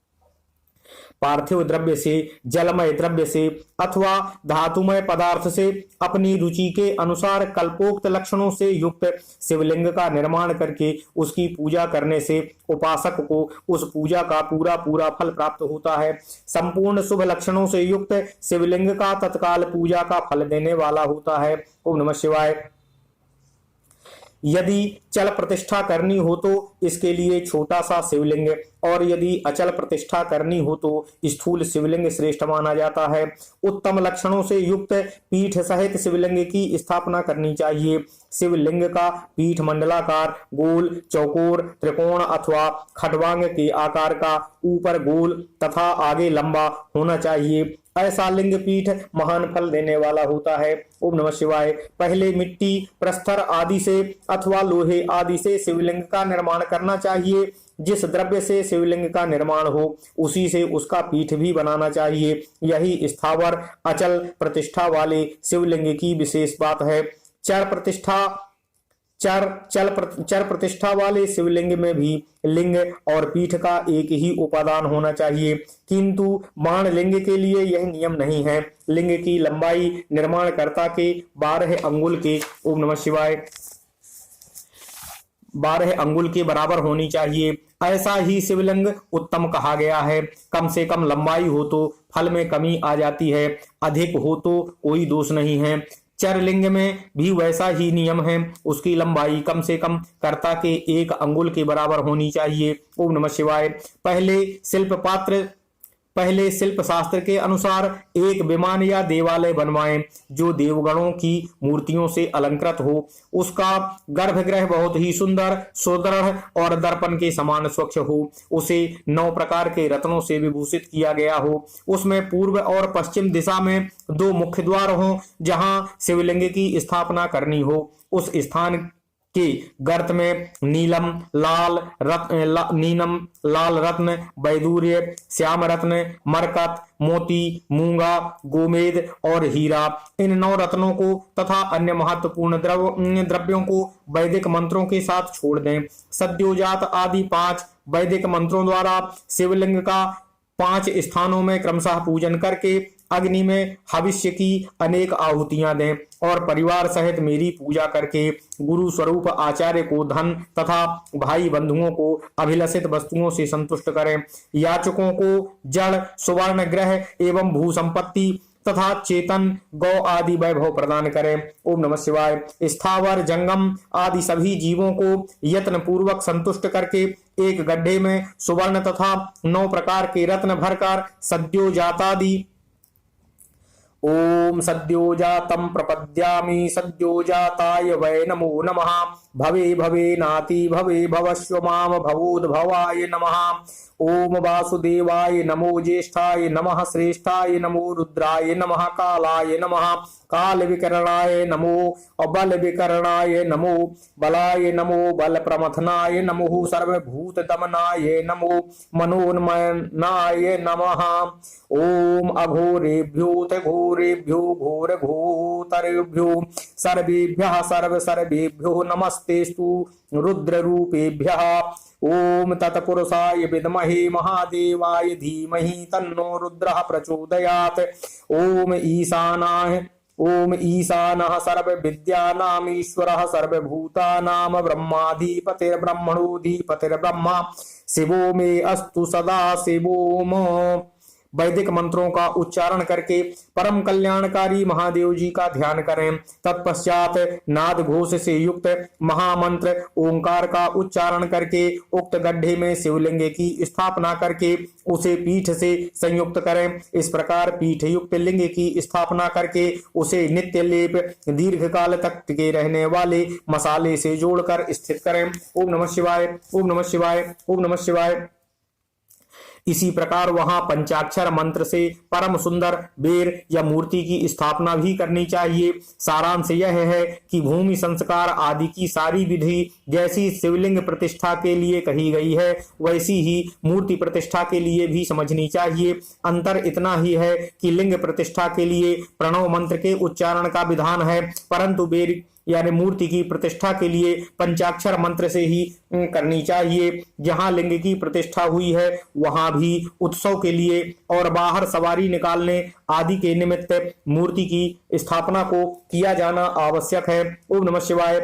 पार्थिव द्रव्य से, जलमय द्रव्य से अथवा धातुमय पदार्थ से अपनी रुचि के अनुसार कल्पोक्त लक्षणों से युक्त शिवलिंग का निर्माण करके उसकी पूजा करने से उपासक को उस पूजा का पूरा पूरा फल प्राप्त होता है। संपूर्ण शुभ लक्षणों से युक्त शिवलिंग का तत्काल पूजा का फल देने वाला होता है। ओम नमः शिवाय। यदि चल प्रतिष्ठा करनी हो तो इसके लिए छोटा सा शिवलिंग और यदि अचल प्रतिष्ठा करनी हो तो स्थूल शिवलिंग श्रेष्ठ माना जाता है। उत्तम लक्षणों से युक्त पीठ सहित शिवलिंग की स्थापना करनी चाहिए। शिवलिंग का पीठ मंडलाकार, गोल, चौकोर, त्रिकोण अथवा खटवांग के आकार का, ऊपर गोल तथा आगे लंबा होना चाहिए। ऐसा लिंग पीठ महान फल देने वाला होता है। ओम नमः शिवाय। पहले मिट्टी, प्रस्तर आदि से अथवा लोहे आदि से शिवलिंग का निर्माण करना चाहिए। जिस द्रव्य से शिवलिंग का निर्माण हो उसी से उसका पीठ भी बनाना चाहिए। यही स्थावर अचल प्रतिष्ठा वाले शिवलिंग की विशेष बात है। चर प्रतिष्ठा वाले शिवलिंग में भी लिंग और पीठ का एक ही उपादान होना चाहिए, किंतु बाण लिंग के लिए यह नियम नहीं है। लिंग की लंबाई निर्माणकर्ता के 12 अंगुल के, ओम नमः शिवाय, 12 अंगुल के बराबर होनी चाहिए। ऐसा ही शिवलिंग उत्तम कहा गया है। कम से कम लंबाई हो तो फल में कमी आ जाती है, अधिक हो तो कोई दोष नहीं है। चरलिंग में भी वैसा ही नियम है। उसकी लंबाई कम से कम कर्ता के 1 अंगुल के बराबर होनी चाहिए। ओम नमः शिवाय। पहले शिल्प शास्त्र के अनुसार एक विमान या देवालय बनवाएं जो देवगणों की मूर्तियों से अलंकृत हो। उसका गर्भगृह बहुत ही सुंदर, सुदृढ़ और दर्पण के समान स्वच्छ हो। उसे 9 प्रकार के रत्नों से विभूषित किया गया हो। उसमें पूर्व और पश्चिम दिशा में 2 मुख्य द्वार हों जहां शिवलिंग की स्थापना करनी हो। उस स्थान के गर्त में नीलम लाल रत्न, वैदूर्य, श्याम रत्न, मरकत, मोती, मूंगा, गोमेद और हीरा, इन 9 रत्नों को तथा अन्य महत्वपूर्ण द्रव्यों को वैदिक मंत्रों के साथ छोड़ दें। सद्योजात आदि 5 वैदिक मंत्रों द्वारा शिवलिंग का 5 स्थानों में क्रमशः पूजन करके अग्नि में हविष्य की अनेक आहुतियां दें और परिवार सहित मेरी पूजा करके गुरु स्वरूप आचार्य को धन तथा भाई बंधुओं को अभिलषित वस्तुओं से संतुष्ट करें। याचकों को जड़, सुवर्ण, ग्रह एवं भू संपत्ति तथा चेतन गौ आदि वैभव प्रदान करें। ओम नमः शिवाय। स्थावर, जंगम आदि सभी जीवों को यत्न पूर्वक संतुष्ट करके एक गड्ढे में सुवर्ण तथा 9 प्रकार के रत्न भरकर सद्योजातादि ओम सद्योजातं प्रपद्यामि सद्योजाताय वै नमो नमः। भवे भवे नाति भवे भवस्व माम भवोद्भवाय नमः। ओम वासुदेवाय नमो ज्येष्ठाय नमः श्रेष्ठाय नमो रुद्राय नमः कालाय नमः काल विकरणाय नमो बल विकरणाय नमो बलाय नमो बल प्रमथनाय नमो सर्वभूत दमनाय नमो मनोन्मनाय नमः। ओम अघोरेभ्यो घोरेभ्यो घोर घोतरेभ्यो सर्वेभ्यः सर्वेभ्यो नमस्तेस्तु रुद्र रूपेभ्यः। ओम तत्पुरुषाय विद्महे महादेवाय धीमहि तन्नो रुद्रः प्रचोदयात्। ओम ईशानः सर्वविद्यानाम् ईश्वरः सर्वभूतानां ब्रह्माधिपतिर्ब्रह्मणोऽधिपतिर्ब्रह्मा शिवो मे अस्तु सदा शिवोम। वैदिक मंत्रों का उच्चारण करके परम कल्याणकारी महादेव जी का ध्यान करें। तत्पश्चात नाद घोष से युक्त महामंत्र ओंकार का उच्चारण करके उक्त गड्ढे में शिवलिंग की स्थापना करके उसे पीठ से संयुक्त करें। इस प्रकार पीठ युक्त लिंग की स्थापना करके उसे नित्य लेप दीर्घ काल तक टिके रहने वाले मसाले से जोड़कर स्थित करें। ओम नमः शिवाय, ओम नमः शिवाय, ओम नमः शिवाय। इसी प्रकार वहां पंचाक्षर मंत्र से परम सुंदर बेर या मूर्ति की स्थापना भी करनी चाहिए। सारांश यह है कि भूमि संस्कार आदि की सारी विधि जैसी शिवलिंग प्रतिष्ठा के लिए कही गई है वैसी ही मूर्ति प्रतिष्ठा के लिए भी समझनी चाहिए। अंतर इतना ही है कि लिंग प्रतिष्ठा के लिए प्रणव मंत्र के उच्चारण का विधान है, परंतु बेर यानी मूर्ति की प्रतिष्ठा के लिए पंचाक्षर मंत्र से ही करनी चाहिए। जहां लिंग की प्रतिष्ठा हुई है वहां भी उत्सव के लिए और बाहर सवारी निकालने आदि के निमित्त मूर्ति की स्थापना को किया जाना आवश्यक है। ओम नमः शिवाय।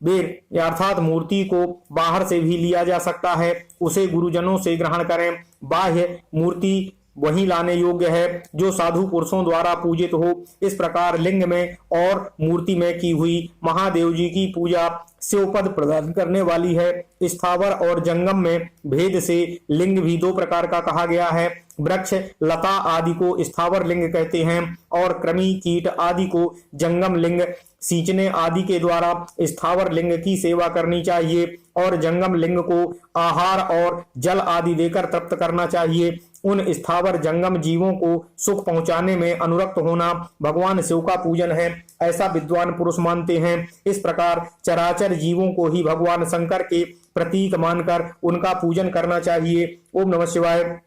बेर अर्थात मूर्ति को बाहर से भी लिया जा सकता है, उसे गुरुजनों से ग्रहण करें। बाह्य मूर्ति वही लाने योग्य है जो साधु पुरुषों द्वारा पूजित हो। इस प्रकार लिंग में और मूर्ति में की हुई महादेव जी की पूजा शिवपद प्रदान करने वाली है। स्थावर और जंगम में भेद से लिंग भी 2 प्रकार का कहा गया है। वृक्ष, लता आदि को स्थावर लिंग कहते हैं और कृमि, कीट आदि को जंगम लिंग। सींचने आदि के द्वारा स्थावर लिंग की सेवा करनी चाहिए और जंगम लिंग को आहार और जल आदि देकर तृप्त करना चाहिए। उन स्थावर जंगम जीवों को सुख पहुंचाने में अनुरक्त होना भगवान शिव का पूजन है, ऐसा विद्वान पुरुष मानते हैं। इस प्रकार चराचर जीवों को ही भगवान शंकर के प्रतीक मानकर उनका पूजन करना चाहिए। ओम नमः शिवाय।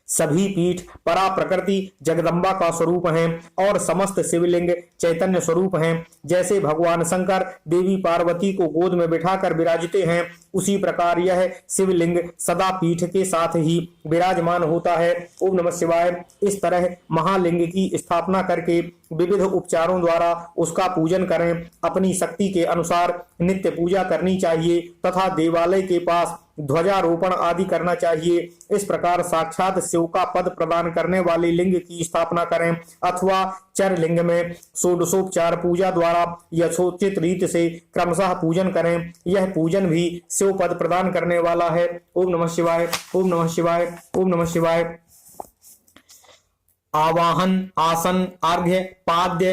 सभी पीठ परा प्रकृति जगदम्बा का स्वरूप हैं और समस्त शिवलिंग चैतन्य स्वरूप हैं। जैसे भगवान शंकर देवी पार्वती को गोद में बिठाकर विराजते हैं, उसी प्रकार यह शिवलिंग सदा पीठ के साथ ही विराजमान होता है। ओम नमः शिवाय। इस तरह महालिंग की स्थापना करके विविध उपचारों द्वारा उसका पूजन करें। अपनी शक्ति के अनुसार नित्य पूजा करनी चाहिए तथा देवालय के पास ध्वजारोपण आदि करना चाहिए। इस प्रकार साक्षात शिव का पद प्रदान करने वाले लिंग की स्थापना करें अथवा चर लिंग में षोडशोपचार पूजा द्वारा यथोचित रीत से क्रमशः पूजन करें। यह पूजन भी शिव पद प्रदान करने वाला है। ओम नमः शिवाय, ओम नमः शिवाय, ओम नमः शिवाय। आवाहन, आसन, अर्घ्य, पाद्य,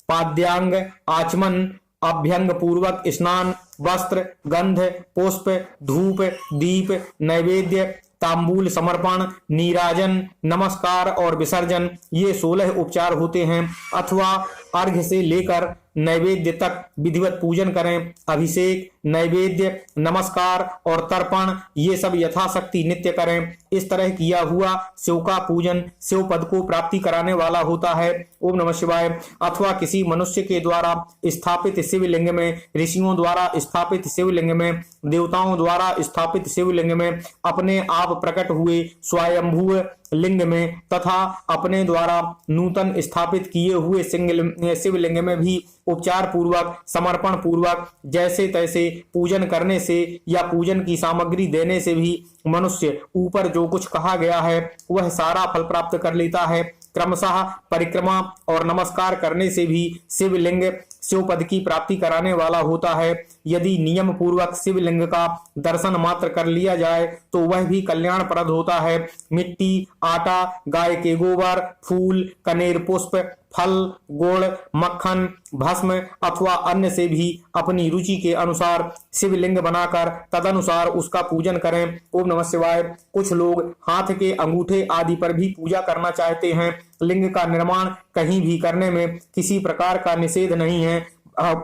पाद्यांग, आचमन, अभ्यंग पूर्वक स्नान, वस्त्र, गंध, पुष्प, धूप, दीप, नैवेद्य, तांबूल समर्पण, नीराजन, नमस्कार और विसर्जन, ये 16 उपचार होते हैं। अथवा अर्घ्य से लेकर नैवेद्य तक विधिवत पूजन करें। अभिषेक, नैवेद्य, नमस्कार और तर्पण ये सब यथाशक्ति नित्य करें। इस तरह किया हुआ शिव का पूजन शिव पद को प्राप्ति कराने वाला होता है। ओम नमः शिवाय। अथवा किसी मनुष्य के द्वारा स्थापित शिवलिंग में, ऋषियों द्वारा स्थापित शिवलिंग में, देवताओं द्वारा स्थापित शिवलिंग में, अपने आप प्रकट हुए स्वयंभू लिंग में तथा अपने द्वारा नूतन स्थापित किए हुए शिवलिंग में भी उपचार पूर्वक, समर्पण पूर्वक, जैसे तैसे पूजन करने से या पूजन की सामग्री देने से भी मनुष्य ऊपर जो कुछ कहा गया है वह सारा फल प्राप्त कर लेता है। क्रमशः परिक्रमा और नमस्कार करने से भी शिवलिंग शिव पद की प्राप्ति कराने वाला होता है। यदि नियम पूर्वक शिवलिंग का दर्शन मात्र कर लिया जाए तो वह भी कल्याणप्रद होता है। मिट्टी, आटा, गाय के गोबर, फूल, कनेर पुष्प, फल, गुड़, मक्खन, भस्म अथवा अन्य से भी अपनी रुचि के अनुसार शिवलिंग बनाकर तदनुसार उसका पूजन करें। ओम नमः शिवाय। कुछ लोग हाथ के अंगूठे आदि पर भी पूजा करना चाहते हैं। लिंग का निर्माण कहीं भी करने में किसी प्रकार का निषेध नहीं है।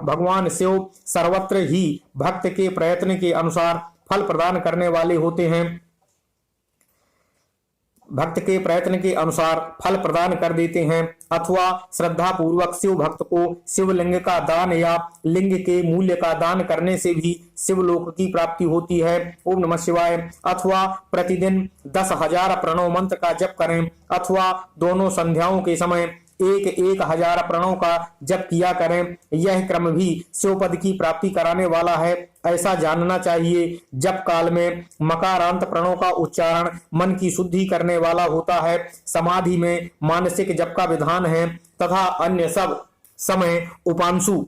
भगवान शिव सर्वत्र ही भक्त के प्रयत्न के अनुसार फल प्रदान करने वाले होते हैं। भक्त के प्रयत्न के अनुसार फल प्रदान कर देते हैं। अथवा श्रद्धा पूर्वक शिव भक्त को शिवलिंग का दान या लिंग के मूल्य का दान करने से भी शिवलोक की प्राप्ति होती है। ओम नमः शिवाय। अथवा प्रतिदिन 10,000 प्रणव मंत्र का जप करें अथवा दोनों संध्याओं के समय 1,000 प्रणव का जप किया करें। यह क्रम भी शिवपद की प्राप्ति कराने वाला है, ऐसा जानना चाहिए। जप काल में मकारांत प्रणव का उच्चारण मन की शुद्धि करने वाला होता है। समाधि में मानसिक जप का विधान है तथा अन्य सब समय उपांशु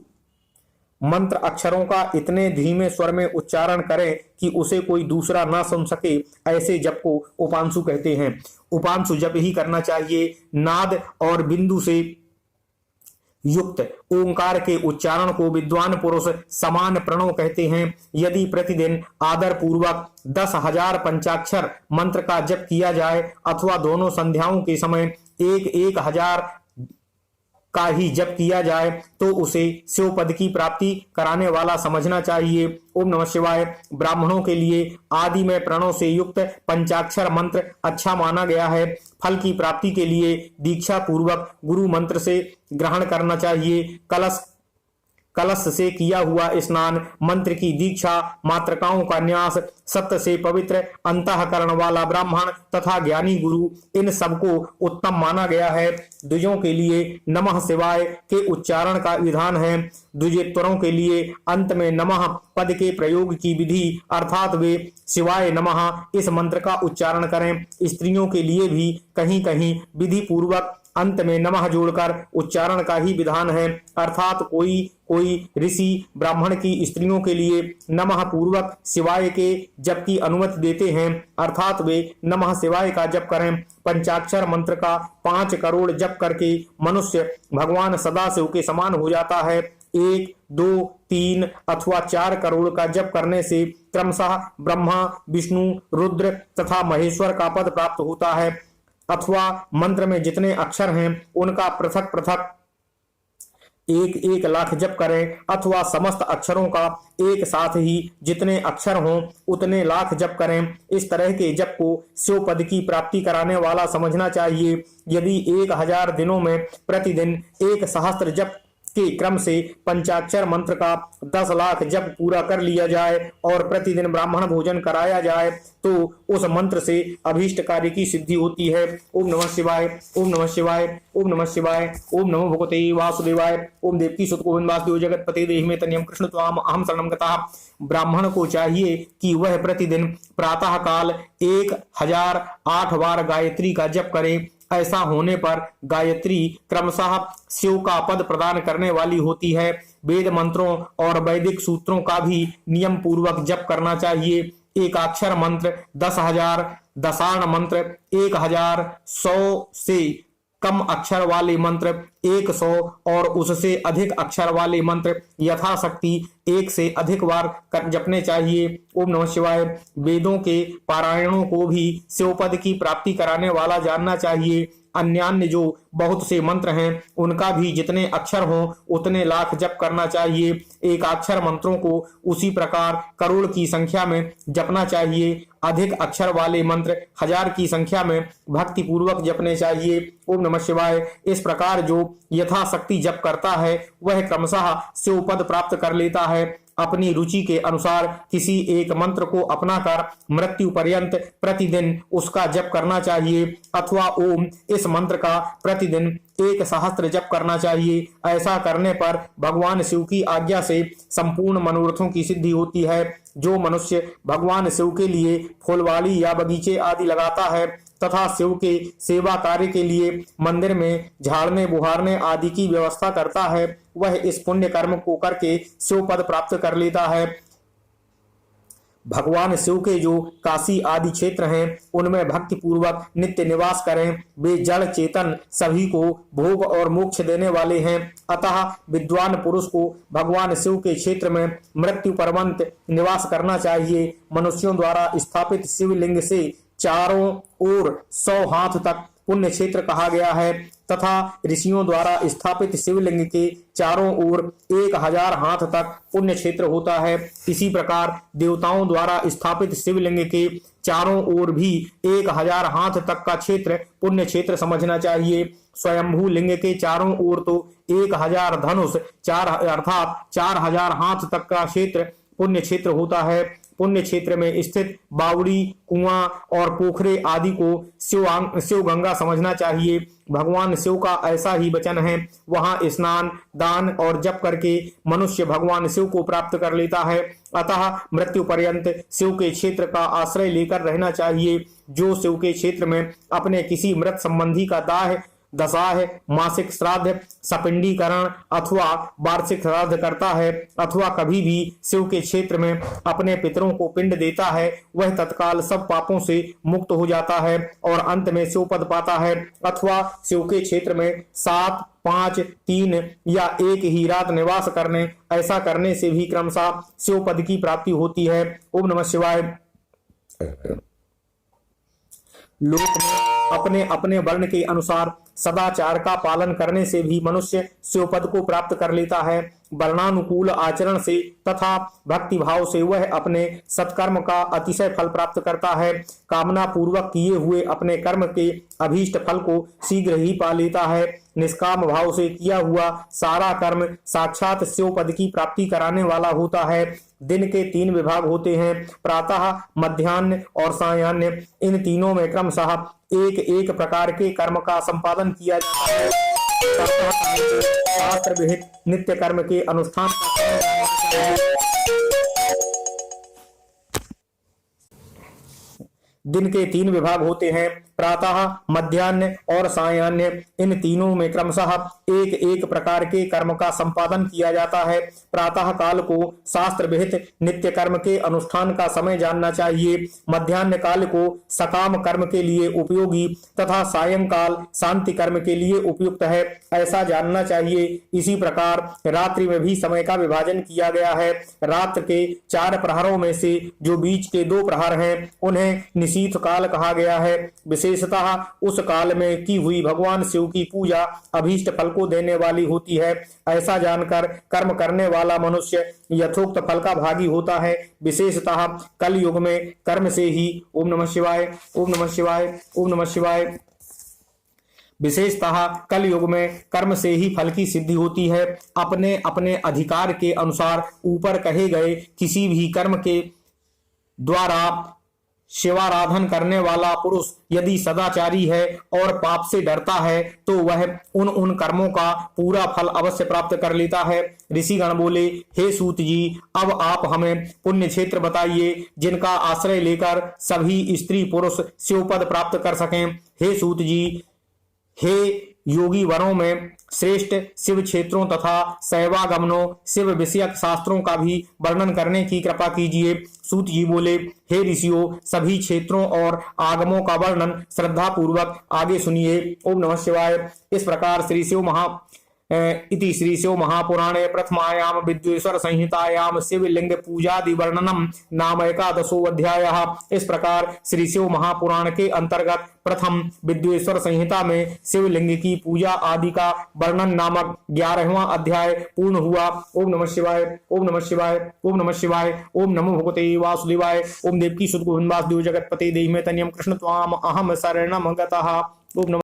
मंत्र अक्षरों का इतने धीमे स्वर में उच्चारण करें कि उसे कोई दूसरा ना सुन सके, ऐसे जप को उपांशु कहते हैं। उपांशु जप ही करना चाहिए। नाद और बिंदु से युक्त ओंकार के उच्चारण को विद्वान पुरुष समान प्रणव कहते हैं। यदि प्रतिदिन आदर पूर्वक 10,000 पंचाक्षर मंत्र का जप किया जाए अथवा दोनों संध्याओं के समय 1,000 का ही जप किया जाए तो उसे शिव पद की प्राप्ति कराने वाला समझना चाहिए। ओम नमः शिवाय। ब्राह्मणों के लिए आदि में प्रणव से युक्त पंचाक्षर मंत्र अच्छा माना गया है। फल की प्राप्ति के लिए दीक्षा पूर्वक गुरु मंत्र से ग्रहण करना चाहिए। कलश से किया हुआ स्नान, मंत्र की दीक्षा, मातृकाओं का न्यास, सत्य से पवित्र अंतःकरण वाला ब्राह्मण तथा ज्ञानी गुरु, इन सबको उत्तम माना गया है। द्विजों के लिए नमः शिवाय के उच्चारण का विधान है। द्विजेत्तरों के लिए अंत में नमः पद के प्रयोग की विधि अर्थात वे शिवाय नमः इस मंत्र का उच्चारण करें। स्त्रियों के लिए भी कहीं कहीं विधि पूर्वक अंत में नमः जोड़कर उच्चारण का ही विधान है। अर्थात कोई ऋषि ब्राह्मण की स्त्रियों के लिए नमः पूर्वक शिवाय के जप की अनुमति देते हैं, अर्थात वे नमः शिवाय का जप करें। पंचाक्षर मंत्र का 5 करोड़ जप करके मनुष्य भगवान सदाशिव के समान हो जाता है। 1, 2, 3 अथवा 4 करोड़ का जप करने से क्रमशः ब्रह्मा, विष्णु, रुद्र तथा महेश्वर का पद प्राप्त होता है। अथवा मंत्र में जितने अक्षर हैं उनका पृथक पृथक 1-1 लाख जप करें अथवा समस्त अक्षरों का एक साथ ही जितने अक्षर हों उतने लाख जप करें। इस तरह के जप को शिव पद की प्राप्ति कराने वाला समझना चाहिए। यदि 1000 दिनों में प्रतिदिन 1 सहस्त्र जप के क्रम से पंचाक्षर मंत्र का 10 लाख जप पूरा कर लिया जाए और प्रतिदिन ब्राह्मण भोजन कराया जाए तो उस मंत्र से अभीष्ट कार्य की सिद्धि होती है। ओम नमः शिवाय। ओम नमः शिवाय। ओम नमः शिवाय। ओम नमो भगवते वासुदेवाय। ओम देवकी सुत गोविंद वासुदेव जगतपते देहि में तनियम कृष्ण त्वाम अहम शरणं गतः। ब्राह्मण को चाहिए कि वह प्रतिदिन प्रातः काल 1008 बार गायत्री का जप करे। ऐसा होने पर गायत्री क्रमशः शिव का पद प्रदान करने वाली होती है। वेद मंत्रों और वैदिक सूत्रों का भी नियम पूर्वक जप करना चाहिए। एकाक्षर मंत्र 10,000, दशार्ण मंत्र 1,000, 100 से कम अक्षर वाले मंत्र 100 और उससे अधिक अक्षर वाले मंत्र यथाशक्ति 1 से अधिक बार जपने चाहिए। ओम नमः शिवाय। वेदों के पारायणों को भी शिवपद की प्राप्ति कराने वाला जानना चाहिए। अन्यान्य जो बहुत से मंत्र हैं उनका भी जितने अक्षर हों उतने लाख जप करना चाहिए। एकाक्षर मंत्रों को उसी प्रकार करोड़ की संख्या में जपना चाहिए। अधिक अक्षर वाले मंत्र 1000 की संख्या में भक्ति पूर्वक जपने चाहिए। ओम नमः शिवाय। इस प्रकार जो यथाशक्ति जप करता है वह क्रमशः शिव पद प्राप्त कर लेता है। अपनी रुचि के अनुसार किसी एक मंत्र को अपनाकर मृत्यु पर्यंत प्रतिदिन उसका जप करना चाहिए अथवा ओम इस मंत्र का प्रतिदिन 1 सहस्त्र जप करना चाहिए। ऐसा करने पर भगवान शिव की आज्ञा से संपूर्ण मनोरथों की सिद्धि होती है। जो मनुष्य भगवान शिव के लिए फुलवाड़ी या बगीचे आदि लगाता है तथा शिव के सेवा कार्य के लिए मंदिर में झाड़ने बुहारने आदि की व्यवस्था करता है वह इस पुण्य कर्म को करके शिव पद प्राप्त कर लेता है। भगवान शिव के जो काशी आदि क्षेत्र हैं उनमें भक्ति पूर्वक नित्य निवास करें। वे जड़ चेतन सभी को भोग और मोक्ष देने वाले हैं। अतः विद्वान पुरुष को भगवान शिव के क्षेत्र में मृत्यु पर्यंत निवास करना चाहिए। मनुष्यों द्वारा स्थापित शिवलिंग से चारों ओर 100 हाथ तक पुण्य क्षेत्र कहा गया है तथा ऋषियों द्वारा स्थापित शिवलिंग के चारों ओर 1000 हाथ तक पुण्य क्षेत्र होता है। इसी प्रकार देवताओं द्वारा स्थापित शिवलिंग के चारों ओर भी 1000 हाथ तक का क्षेत्र पुण्य क्षेत्र समझना चाहिए। स्वयंभू लिंग के चारों ओर तो 1000 धनुष अर्थात 4000 हाथ तक का क्षेत्र पुण्य क्षेत्र होता है। पुण्य क्षेत्र में स्थित बावड़ी कुआं और पोखरे आदि को शिव गंगा समझना चाहिए। भगवान शिव का ऐसा ही वचन है, वहां स्नान दान और जप करके मनुष्य भगवान शिव को प्राप्त कर लेता है। अतः मृत्यु पर्यंत शिव के क्षेत्र का आश्रय लेकर रहना चाहिए। जो शिव के क्षेत्र में अपने किसी मृत संबंधी का दाह दशाह मासिक श्राद्ध सपिंडीकरण अथवा वार्षिक श्राद्ध करता है अथवा कभी भी शिव के क्षेत्र में अपने पितरों को पिंड देता है वह तत्काल सब पापों से मुक्त हो जाता है और अंत में शिव पद पाता है। अथवा शिव के क्षेत्र में 7, 5, 3 या 1 ही रात निवास करने ऐसा करने से भी क्रमशः शिव पद की प्राप्ति होती है। ओम नमः शिवाय। लोक में अपने अपने वर्ण के अनुसार सदाचार का पालन करने से भी मनुष्य शिव पद को प्राप्त कर लेता है। वर्णानुकूल आचरण से तथा भक्ति भाव से वह अपने सत्कर्म का अतिशय फल प्राप्त करता है। कामना पूर्वक किए हुए अपने कर्म के अभीष्ट फल को शीघ्र ही पा लेता है। निष्काम भाव से किया हुआ सारा कर्म साक्षात शिव पद की प्राप्ति कराने वाला होता है। दिन के 3 विभाग होते हैं, प्रातः, मध्याह्न और सायाह्न। इन तीनों में क्रमशः एक एक प्रकार के कर्म का संपादन किया जाता है। शास्त्र विहित नित्य कर्म के अनुष्ठान का दिन के 3 विभाग होते हैं, प्रातः, मध्याह्न और सायाह्न। इन तीनों में क्रमशः एक एक प्रकार के कर्म का संपादन किया जाता है। प्रातः काल को शास्त्र विहित नित्य कर्म के अनुष्ठान का समय जानना चाहिए। मध्याह्न काल को सकाम कर्म के लिए उपयोगी तथा सायंकाल शांति कर्म के लिए उपयुक्त है ऐसा जानना चाहिए। इसी प्रकार रात्रि में भी समय का विभाजन किया गया है। रात्र के 4 प्रहरों में से जो बीच के 2 प्रहर हैं उन्हें निशीथ काल कहा गया है। विशेषतः उस काल में की हुई भगवान शिव की पूजा अभीष्ट फल को देने वाली होती है। ऐसा जानकर कर्म करने वाला मनुष्य यथोक्त फल का भागी होता है। विशेषतः कल युग में कर्म से ही ओम नमः शिवाय, ओम नमः शिवाय, ओम नमः शिवाय। विशेषतः कल युग में कर्म से ही फल की सिद्धि होती है। अपने अपने अधिकार के अनुसार ऊपर कहे गए किसी भी कर्म के द्वारा शिवाराधन करने वाला पुरुष यदि सदाचारी है और पाप से डरता है तो वह उन कर्मों का पूरा फल अवश्य प्राप्त कर लेता है। ऋषिगण बोले, हे सूत जी, अब आप हमें पुण्य क्षेत्र बताइए जिनका आश्रय लेकर सभी स्त्री पुरुष शिव पद प्राप्त कर सकें। हे सूत जी, हे योगी वरों में श्रेष्ठ शिव क्षेत्रों तथा शैवागमनों शिव विषयक शास्त्रों का भी वर्णन करने की कृपा कीजिए। सूत जी बोले, हे ऋषियों, सभी क्षेत्रों और आगमों का वर्णन श्रद्धा पूर्वक आगे सुनिए। ओम नमः शिवाय। इस प्रकार इति श्री शिव महापुराणे प्रथमायाम विद्वेश्वर संहितायाम शिवलिंग पूजादि वर्णनम नाम एकादशो अध्यायः। इस प्रकार श्री शिव महापुराण के अंतर्गत प्रथम विद्वेश्वर संहिता में शिवलिंग की पूजा आदि का वर्णन नामक 11वां अध्याय पूर्ण हुआ। ओम नमः शिवाय, ओम नमः शिवाय, ओम नमः शिवाय, ओम नमो भगवते वासुदेवाय, ओम देवकी सुत गोविंद वासुदेव जगतपते देहि में तनियम कृष्ण त्वाम अहम शरणम गतः। ओम नमः